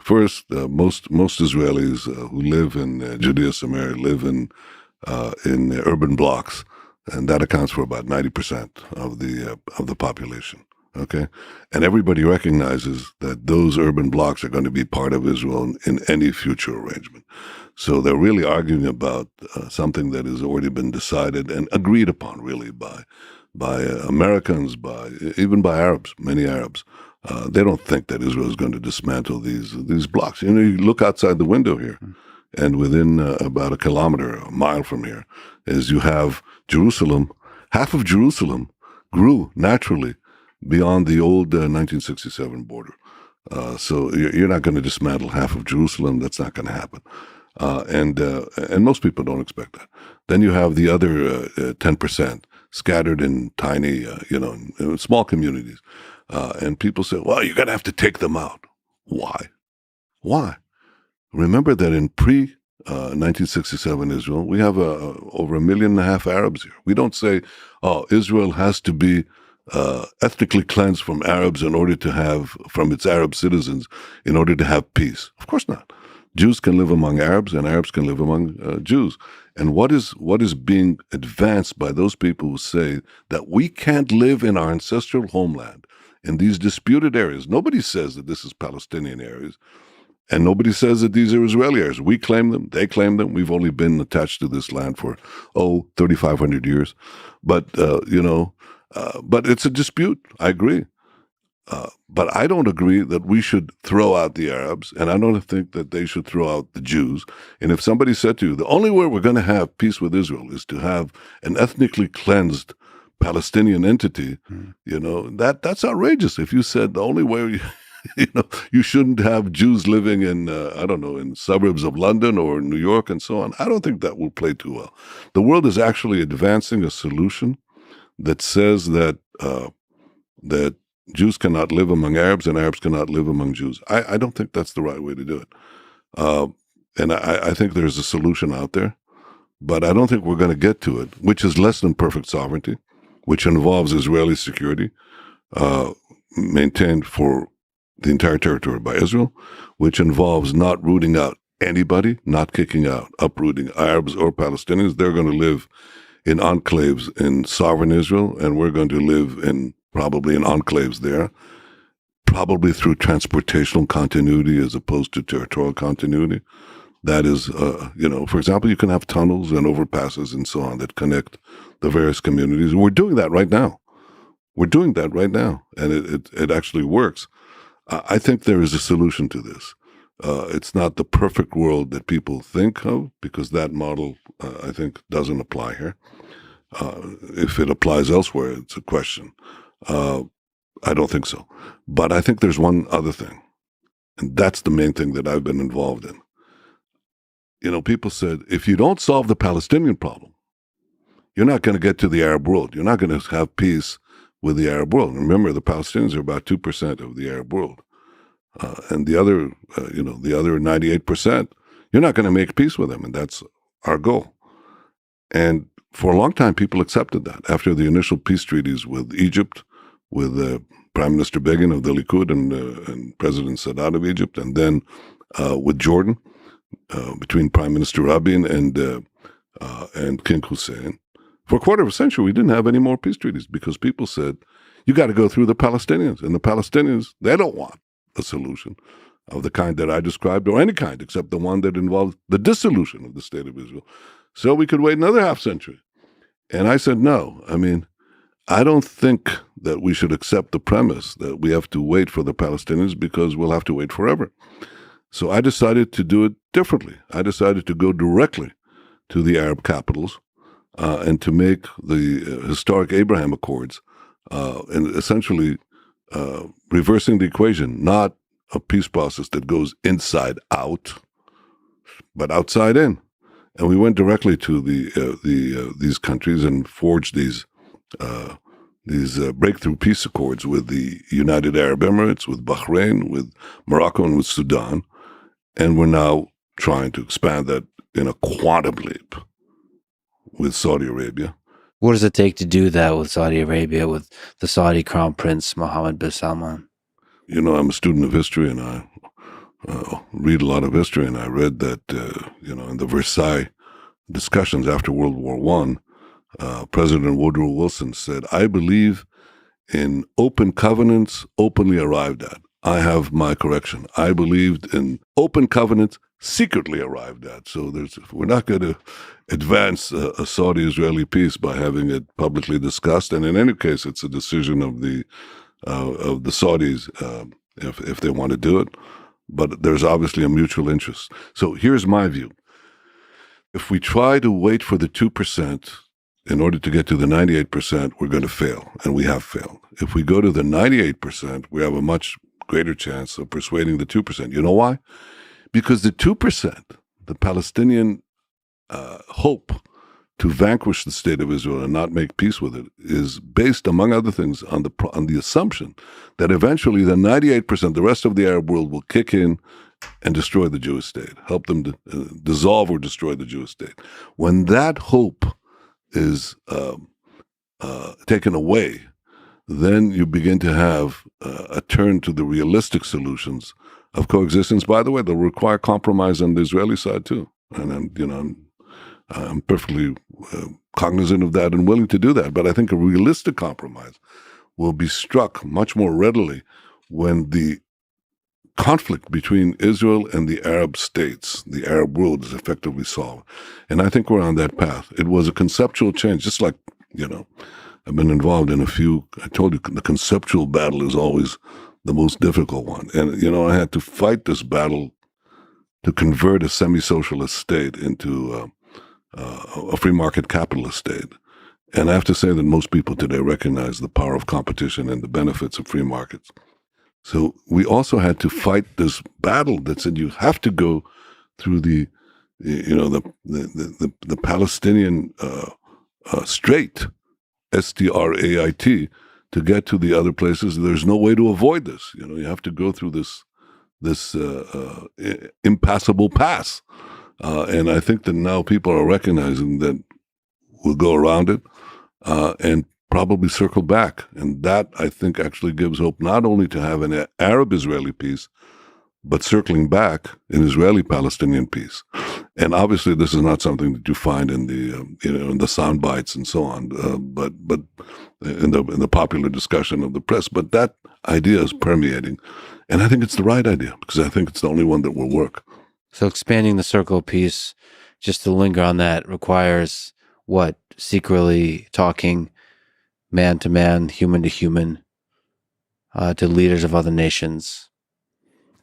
First, most Israelis who live in Judea, Samaria, live in urban blocks, and that accounts for about 90% of the population. Okay. And everybody recognizes that those urban blocks are going to be part of Israel in any future arrangement. So they're really arguing about something that has already been decided and agreed upon, really, by Americans, even by Arabs, many Arabs. They don't think that Israel is going to dismantle these blocks. You know, you look outside the window here, and within about a mile from here, is you have Jerusalem. Half of Jerusalem grew naturally beyond the old 1967 border. So you're not going to dismantle half of Jerusalem. That's not going to happen. And most people don't expect that. Then you have the other 10% scattered in tiny, in small communities. And people say, well, you're going to have to take them out. Why? Why? Remember that in pre-1967 Israel, we have over 1.5 million Arabs here. We don't say, oh, Israel has to be ethnically cleansed from Arabs from its Arab citizens in order to have peace. Of course not. Jews can live among Arabs and Arabs can live among Jews. And what is being advanced by those people who say that we can't live in our ancestral homeland in these disputed areas? Nobody says that this is Palestinian areas. And nobody says that these are Israeli areas. We claim them. They claim them. We've only been attached to this land for, 3,500 years. But, but it's a dispute. I agree. But I don't agree that we should throw out the Arabs, and I don't think that they should throw out the Jews. And if somebody said to you, the only way we're going to have peace with Israel is to have an ethnically cleansed Palestinian entity, that's outrageous. If you said the only way, you shouldn't have Jews living in, in suburbs of London or New York and so on, I don't think that will play too well. The world is actually advancing a solution that says that Jews cannot live among Arabs and Arabs cannot live among Jews. I don't think that's the right way to do it. And I think there's a solution out there, but I don't think we're going to get to it, which is less than perfect sovereignty, which involves Israeli security maintained for the entire territory by Israel, which involves not rooting out anybody, not kicking out, uprooting Arabs or Palestinians. They're going to live in enclaves in sovereign Israel, and we're going to live probably in enclaves there, probably through transportational continuity as opposed to territorial continuity. That is, for example, you can have tunnels and overpasses and so on that connect the various communities. We're doing that right now. And it actually works. I think there is a solution to this. It's not the perfect world that people think of, because that model, I think, doesn't apply here. If it applies elsewhere, it's a question. I don't think so. But I think there's one other thing, and that's the main thing that I've been involved in. People said, if you don't solve the Palestinian problem, you're not going to get to the Arab world. You're not going to have peace with the Arab world. Remember, the Palestinians are about 2% of the Arab world. And the other 98%, you're not going to make peace with them, and that's our goal. And for a long time, people accepted that. After the initial peace treaties with Egypt, with Prime Minister Begin of the Likud and President Sadat of Egypt, and then with Jordan, between Prime Minister Rabin and King Hussein, for a quarter of a century, we didn't have any more peace treaties because people said, you got to go through the Palestinians. And the Palestinians, they don't want a solution of the kind that I described, or any kind, except the one that involved the dissolution of the state of Israel. So we could wait another half century. And I said, no. I don't think that we should accept the premise that we have to wait for the Palestinians, because we'll have to wait forever. So I decided to do it differently. I decided to go directly to the Arab capitals and to make the historic Abraham Accords and essentially reversing the equation, not a peace process that goes inside out, but outside in. And we went directly to these countries and forged these breakthrough peace accords with the United Arab Emirates, with Bahrain, with Morocco, and with Sudan. And we're now trying to expand that in a quantum leap with Saudi Arabia. What does it take to do that with Saudi Arabia, with the Saudi Crown Prince Mohammed bin Salman? I'm a student of history, and I read a lot of history, and I read that, in the Versailles discussions after World War I, President Woodrow Wilson said, I believe in open covenants openly arrived at. I have my correction. I believed in open covenants secretly arrived at. So we're not going to advance a Saudi-Israeli peace by having it publicly discussed. And in any case, it's a decision of the Saudis if they want to do it. But there's obviously a mutual interest. So here's my view. If we try to wait for the 2% in order to get to the 98%, we're going to fail, and we have failed. If we go to the 98%, we have a much greater chance of persuading the 2%. You know why? Because the 2%, the Palestinian hope to vanquish the state of Israel and not make peace with it, is based, among other things, on the assumption that eventually the 98%, the rest of the Arab world, will kick in and destroy the Jewish state, help them to dissolve or destroy the Jewish state. When that hope is taken away, then you begin to have a turn to the realistic solutions of coexistence. By the way, they'll require compromise on the Israeli side too, and I'm perfectly cognizant of that and willing to do that. But I think a realistic compromise will be struck much more readily when the conflict between Israel and the Arab states, the Arab world, is effectively solved. And I think we're on that path. It was a conceptual change, just like, I've been involved in a few. I told you the conceptual battle is always the most difficult one. And, I had to fight this battle to convert a semi-socialist state into a free market capitalist state. And I have to say that most people today recognize the power of competition and the benefits of free markets. So we also had to fight this battle that said you have to go through the Palestinian strait, S-T-R-A-I-T, to get to the other places. There's no way to avoid this. You have to go through this impassable pass. And I think that now people are recognizing that we'll go around it and probably circle back. And that, I think, actually gives hope not only to have an Arab-Israeli peace, but circling back an Israeli-Palestinian peace. And obviously, this is not something that you find in the sound bites and so on, but in the popular discussion of the press. But that idea is permeating, and I think it's the right idea because I think it's the only one that will work. So expanding the circle of peace, just to linger on that, requires what? Secretly talking man to man, human to human, to leaders of other nations.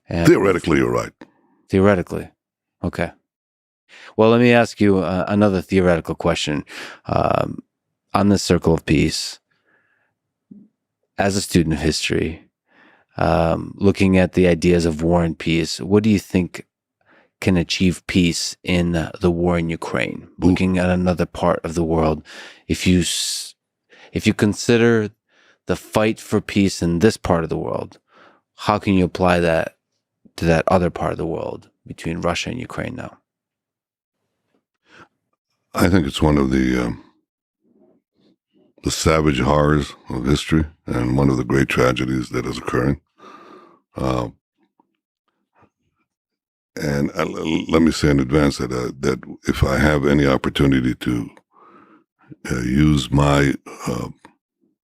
And theoretically, you're right. Theoretically. Okay. Well, let me ask you another theoretical question. On this circle of peace, as a student of history, looking at the ideas of war and peace, what do you think can achieve peace in the war in Ukraine? Ooh. Looking at another part of the world, if you consider the fight for peace in this part of the world, how can you apply that to that other part of the world between Russia and Ukraine now? I think it's one of the savage horrors of history and one of the great tragedies that is occurring. And let me say in advance that if I have any opportunity to use my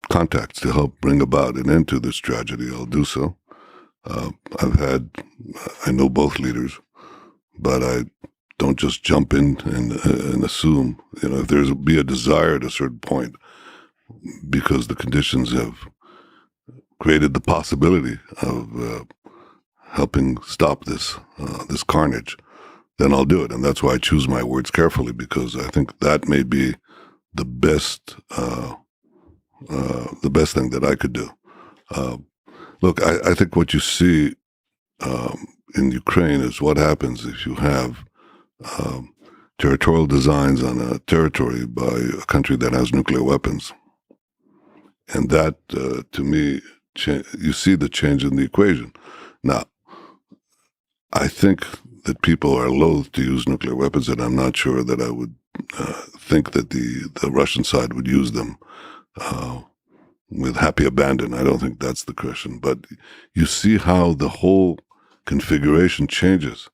contacts to help bring about an end to this tragedy, I'll do so. I know both leaders, but I don't just jump in and assume, if there's be a desire at a certain point, because the conditions have created the possibility of helping stop this carnage, then I'll do it. And that's why I choose my words carefully, because I think that may be the best thing that I could do. Look, I think what you see in Ukraine is what happens if you have territorial designs on a territory by a country that has nuclear weapons. And that, to me, you see the change in the equation. Now, I think that people are loath to use nuclear weapons, and I'm not sure that I would think that the Russian side would use them with happy abandon. I don't think that's the question. But you see how the whole configuration changes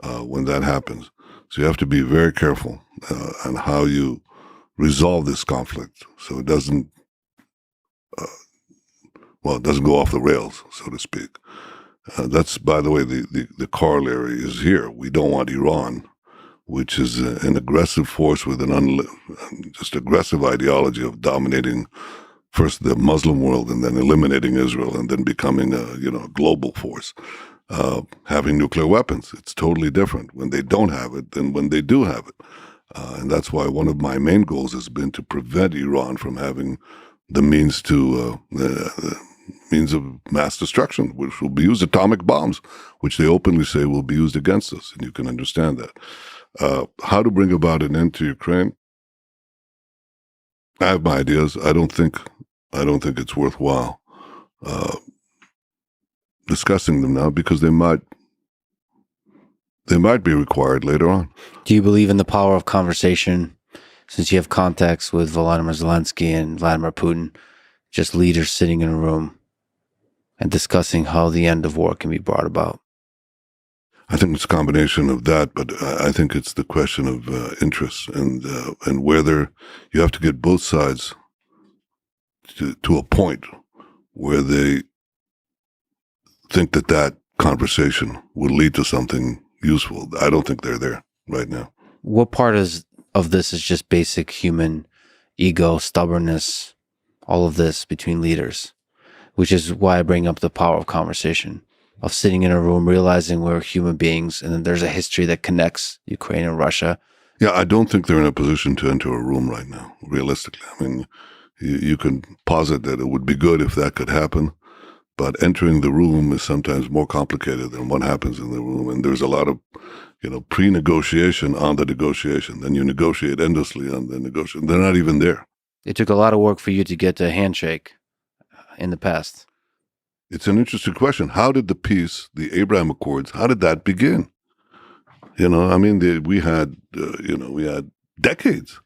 when that happens. So you have to be very careful on how you resolve this conflict so it doesn't well, it doesn't go off the rails, so to speak. That's, by the way, the corollary is here. We don't want Iran, which is an aggressive force with just aggressive ideology of dominating first the Muslim world and then eliminating Israel and then becoming a global force. Having nuclear weapons, it's totally different when they don't have it than when they do have it. And that's why one of my main goals has been to prevent Iran from having the means to means of mass destruction, which will be used, atomic bombs, which they openly say will be used against us, and you can understand that. How to bring about an end to Ukraine? I have my ideas. I don't think it's worthwhile discussing them now because they might be required later on. Do you believe in the power of conversation? Since you have contacts with Volodymyr Zelensky and Vladimir Putin, just leaders sitting in a room and discussing how the end of war can be brought about? I think it's a combination of that, but I think it's the question of interest and whether you have to get both sides to a point where they think that conversation will lead to something useful. I don't think they're there right now. What part of this is just basic human ego, stubbornness, all of this between leaders, which is why I bring up the power of conversation, of sitting in a room, realizing we're human beings, and then there's a history that connects Ukraine and Russia. Yeah, I don't think they're in a position to enter a room right now, realistically. I mean, you can posit that it would be good if that could happen, but entering the room is sometimes more complicated than what happens in the room. And there's a lot of, pre-negotiation on the negotiation. Then you negotiate endlessly on the negotiation. They're not even there. It took a lot of work for you to get to a handshake in the past. It's an interesting question. How did the peace, the Abraham Accords, how did that begin? We had decades,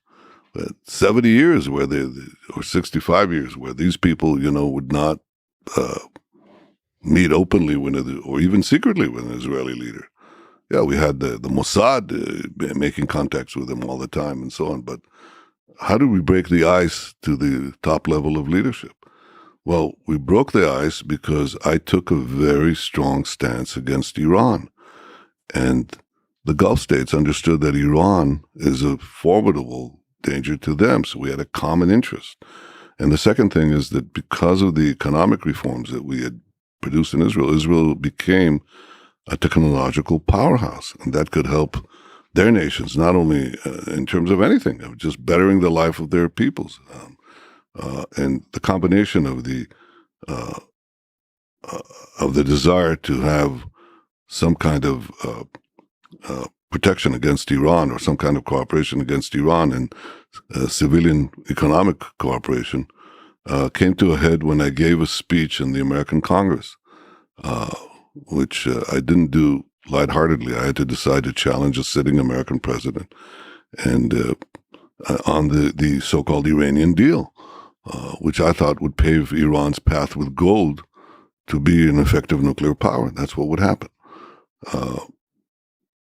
70 years or 65 years where these people, would not meet openly or even secretly with an Israeli leader. Yeah, we had the Mossad making contacts with them all the time and so on. But how did we break the ice to the top level of leadership? Well, we broke the ice because I took a very strong stance against Iran. And the Gulf states understood that Iran is a formidable danger to them. So we had a common interest. And the second thing is that because of the economic reforms that we had produced in Israel, Israel became a technological powerhouse. And that could help their nations, not only in terms of anything, of just bettering the life of their peoples. And the combination of the desire to have some kind of protection against Iran or some kind of cooperation against Iran and civilian economic cooperation came to a head when I gave a speech in the American Congress, which I didn't do lightheartedly. I had to decide to challenge a sitting American president and on the so-called Iranian deal, which I thought would pave Iran's path with gold to be an effective nuclear power. That's what would happen.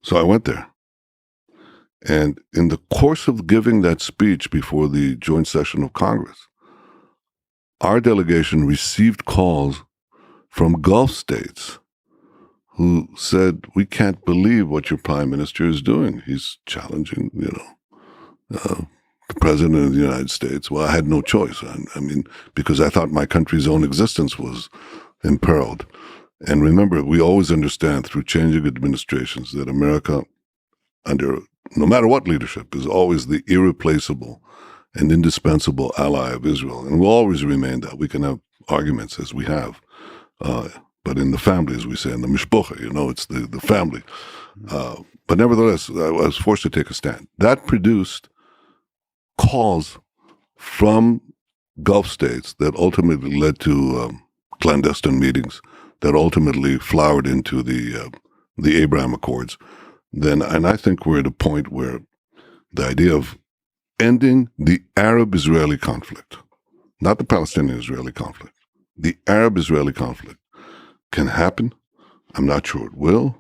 So I went there. And in the course of giving that speech before the joint session of Congress, our delegation received calls from Gulf states who said, we can't believe what your prime minister is doing. He's challenging, the president of the United States. Well, I had no choice. Because I thought my country's own existence was imperiled. And remember, we always understand through changing administrations that America, no matter what leadership, is always the irreplaceable and indispensable ally of Israel. And will always remain that. We can have arguments as we have. But in the family, as we say, in the mishpocha, it's the family. But nevertheless, I was forced to take a stand. That produced calls from Gulf states that ultimately led to clandestine meetings that ultimately flowered into the Abraham Accords. And I think we're at a point where the idea of ending the Arab-Israeli conflict, not the Palestinian-Israeli conflict, the Arab-Israeli conflict can happen. I'm not sure it will.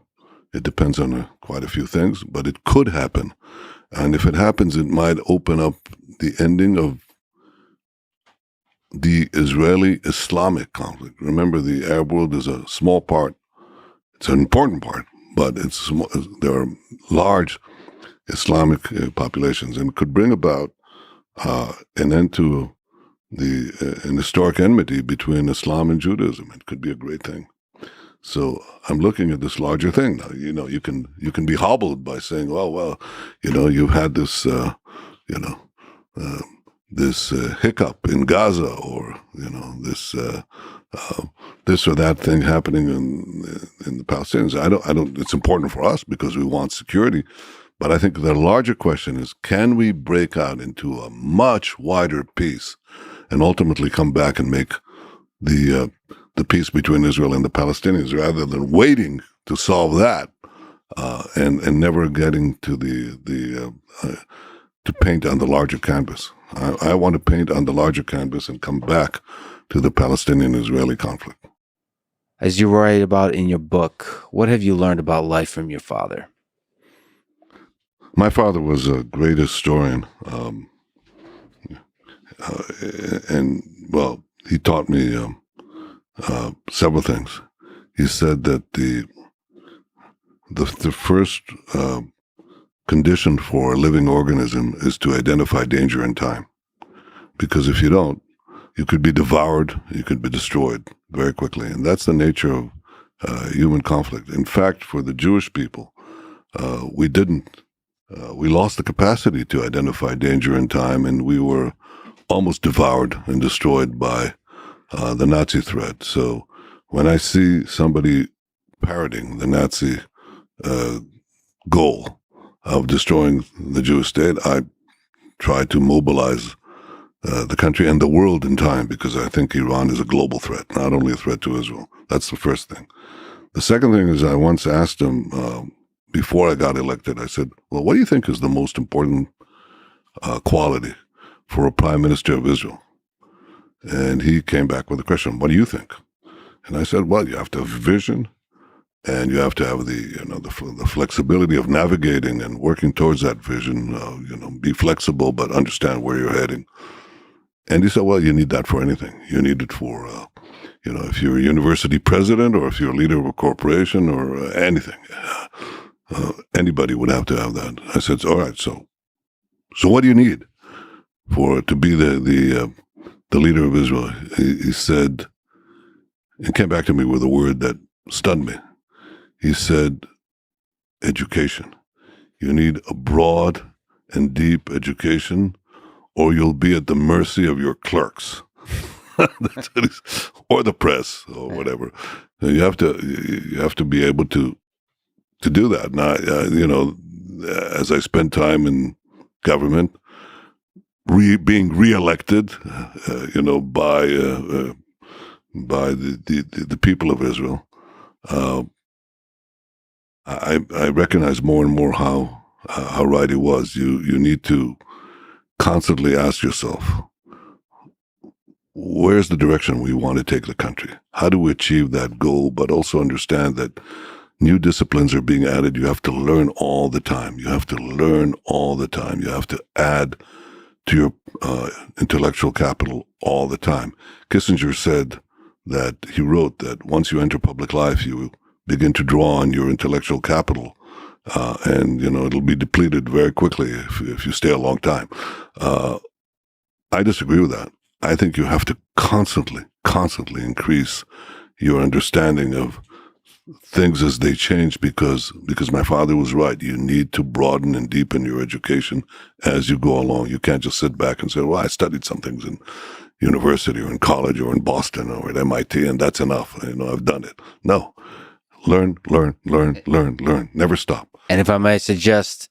It depends on quite a few things, but it could happen. And if it happens, it might open up the ending of the Israeli-Islamic conflict. Remember, the Arab world is a small part. It's an important part, but there are large Islamic populations, and could bring about an end to an historic enmity between Islam and Judaism. It could be a great thing. So I'm looking at this larger thing now. You can be hobbled by saying, well, you've had this, this hiccup in Gaza, or this or that thing happening in the Palestinians. I don't. It's important for us because we want security, but I think the larger question is: can we break out into a much wider peace, and ultimately come back and make the peace between Israel and the Palestinians, rather than waiting to solve that and never getting to to paint on the larger canvas. I want to paint on the larger canvas and come back to the Palestinian-Israeli conflict. As you write about in your book, what have you learned about life from your father? My father was a great historian, and he taught me several things. He said that the first condition for a living organism is to identify danger in time, because if you don't, you could be devoured, you could be destroyed very quickly, and that's the nature of human conflict. In fact, for the Jewish people, we didn't. We lost the capacity to identify danger in time, and we were almost devoured and destroyed by the Nazi threat. So when I see somebody parroting the Nazi goal of destroying the Jewish state, I try to mobilize the country and the world in time, because I think Iran is a global threat, not only a threat to Israel. That's the first thing. The second thing is, I once asked him, before I got elected, I said, well, what do you think is the most important quality for a prime minister of Israel? And he came back with a question, what do you think? And I said, well, you have to have vision, and you have to have the flexibility of navigating and working towards that vision, be flexible, but understand where you're heading. And he said, well, you need that for anything. You need it for, if you're a university president, or if you're a leader of a corporation, or anything. Anybody would have to have that. I said, all right, so what do you need to be the leader of Israel? He said, and came back to me with a word that stunned me. He said, education. You need a broad and deep education, or you'll be at the mercy of your clerks, or the press, or whatever. You have to be able to do that. Now, as I spend time in government, being reelected, by the people of Israel, I recognize more and more how right he was. You need to constantly ask yourself, where's the direction we want to take the country? How do we achieve that goal? But also understand that new disciplines are being added. You have to learn all the time. You have to learn all the time. You have to add to your intellectual capital all the time. Kissinger said that he wrote that once you enter public life, you begin to draw on your intellectual capital, and it'll be depleted very quickly if you stay a long time. I disagree with that. I think you have to constantly increase your understanding of things as they change, because my father was right. You need to broaden and deepen your education as you go along. You can't just sit back and say, well, I studied some things in university or in college or in Boston or at MIT, and that's enough. I've done it. No. Learn. Never stop. And if I may suggest,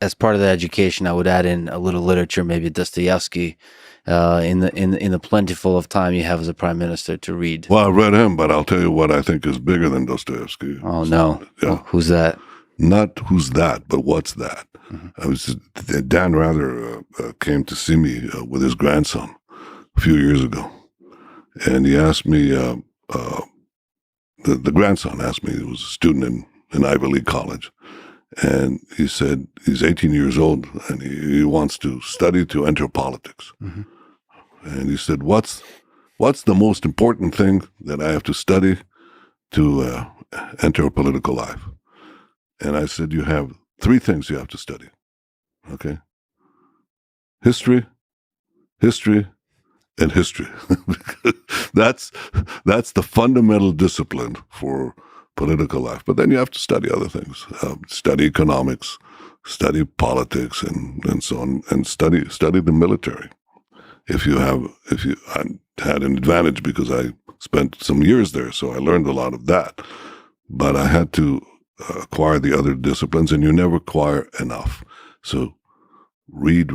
as part of the education, I would add in a little literature, maybe Dostoevsky, in the plentiful of time you have as a prime minister to read. Well, I read him, but I'll tell you what I think is bigger than Dostoevsky. Oh, no. Yeah. Well, who's that? Not who's that, but what's that? Mm-hmm. Dan Rather came to see me with his grandson a few years ago, and he asked me, the grandson asked me, he was a student in Ivy League college, and he said he's 18 years old and he wants to study to enter politics. Mm-hmm. And he said, what's what's the most important thing that I have to study to enter a political life? And I said, you have 3 things you have to study. Okay? History, and history. That's the fundamental discipline for political life. But then you have to study other things. Study economics, study politics, and so on, and study the military. I had an advantage because I spent some years there, so I learned a lot of that. But I had to acquire the other disciplines, and you never acquire enough. So read.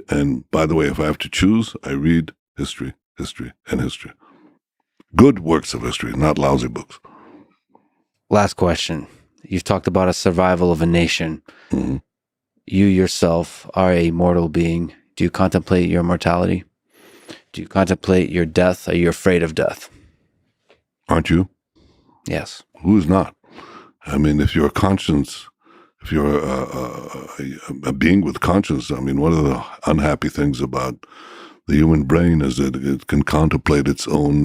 And by the way, if I have to choose, I read history, and history. Good works of history, not lousy books. Last question. You've talked about a survival of a nation. Mm-hmm. You yourself are a mortal being. Do you contemplate your mortality? Do you contemplate your death? Are you afraid of death? Aren't you? Yes. Who's not? I mean, if you're a conscience, if you're a being with conscience, I mean, one of the unhappy things about the human brain is that it can contemplate its own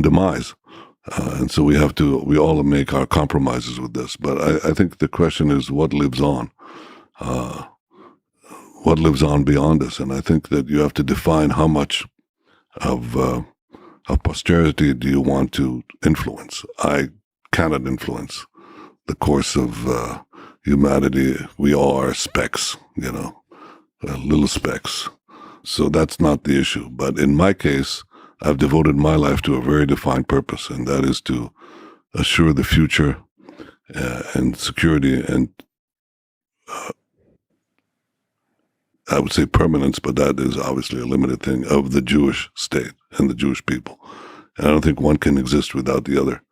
demise. And so we all make our compromises with this. But I think the question is what lives on? What lives on beyond us? And I think that you have to define how much of posterity do you want to influence. I cannot influence the course of humanity. We all are specks, little specks. So that's not the issue. But in my case, I've devoted my life to a very defined purpose, and that is to assure the future and security and I would say permanence, but that is obviously a limited thing, of the Jewish state and the Jewish people. And I don't think one can exist without the other.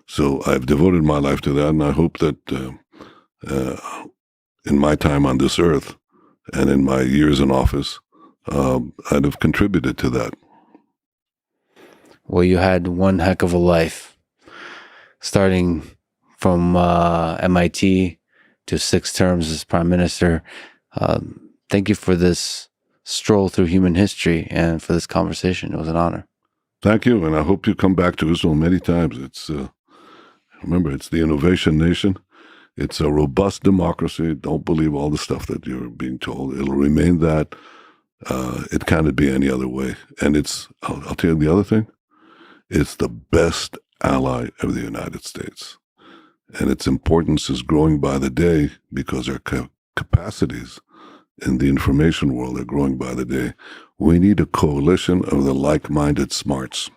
So I've devoted my life to that, and I hope that in my time on this earth and in my years in office, I'd have contributed to that. Well, you had one heck of a life, starting from MIT to 6 terms as prime minister. Thank you for this stroll through human history and for this conversation. It was an honor. Thank you, and I hope you come back to Israel many times. Remember, it's the innovation nation. It's a robust democracy. Don't believe all the stuff that you're being told. It'll remain that. It cannot be any other way. And I'll tell you the other thing. It's the best ally of the United States. And its importance is growing by the day because our capacities in the information world are growing by the day. We need a coalition of the like-minded smarts.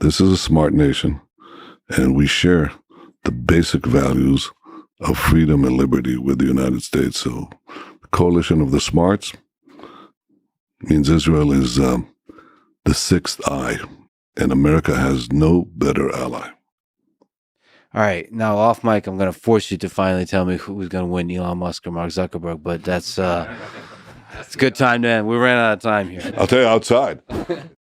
This is a smart nation, and we share the basic values of freedom and liberty with the United States. So the coalition of the smarts means Israel is the 6th eye, and America has no better ally. All right, now off mic, I'm going to force you to finally tell me who's going to win, Elon Musk or Mark Zuckerberg, but that's it's a good time to end. We ran out of time here. I'll tell you outside.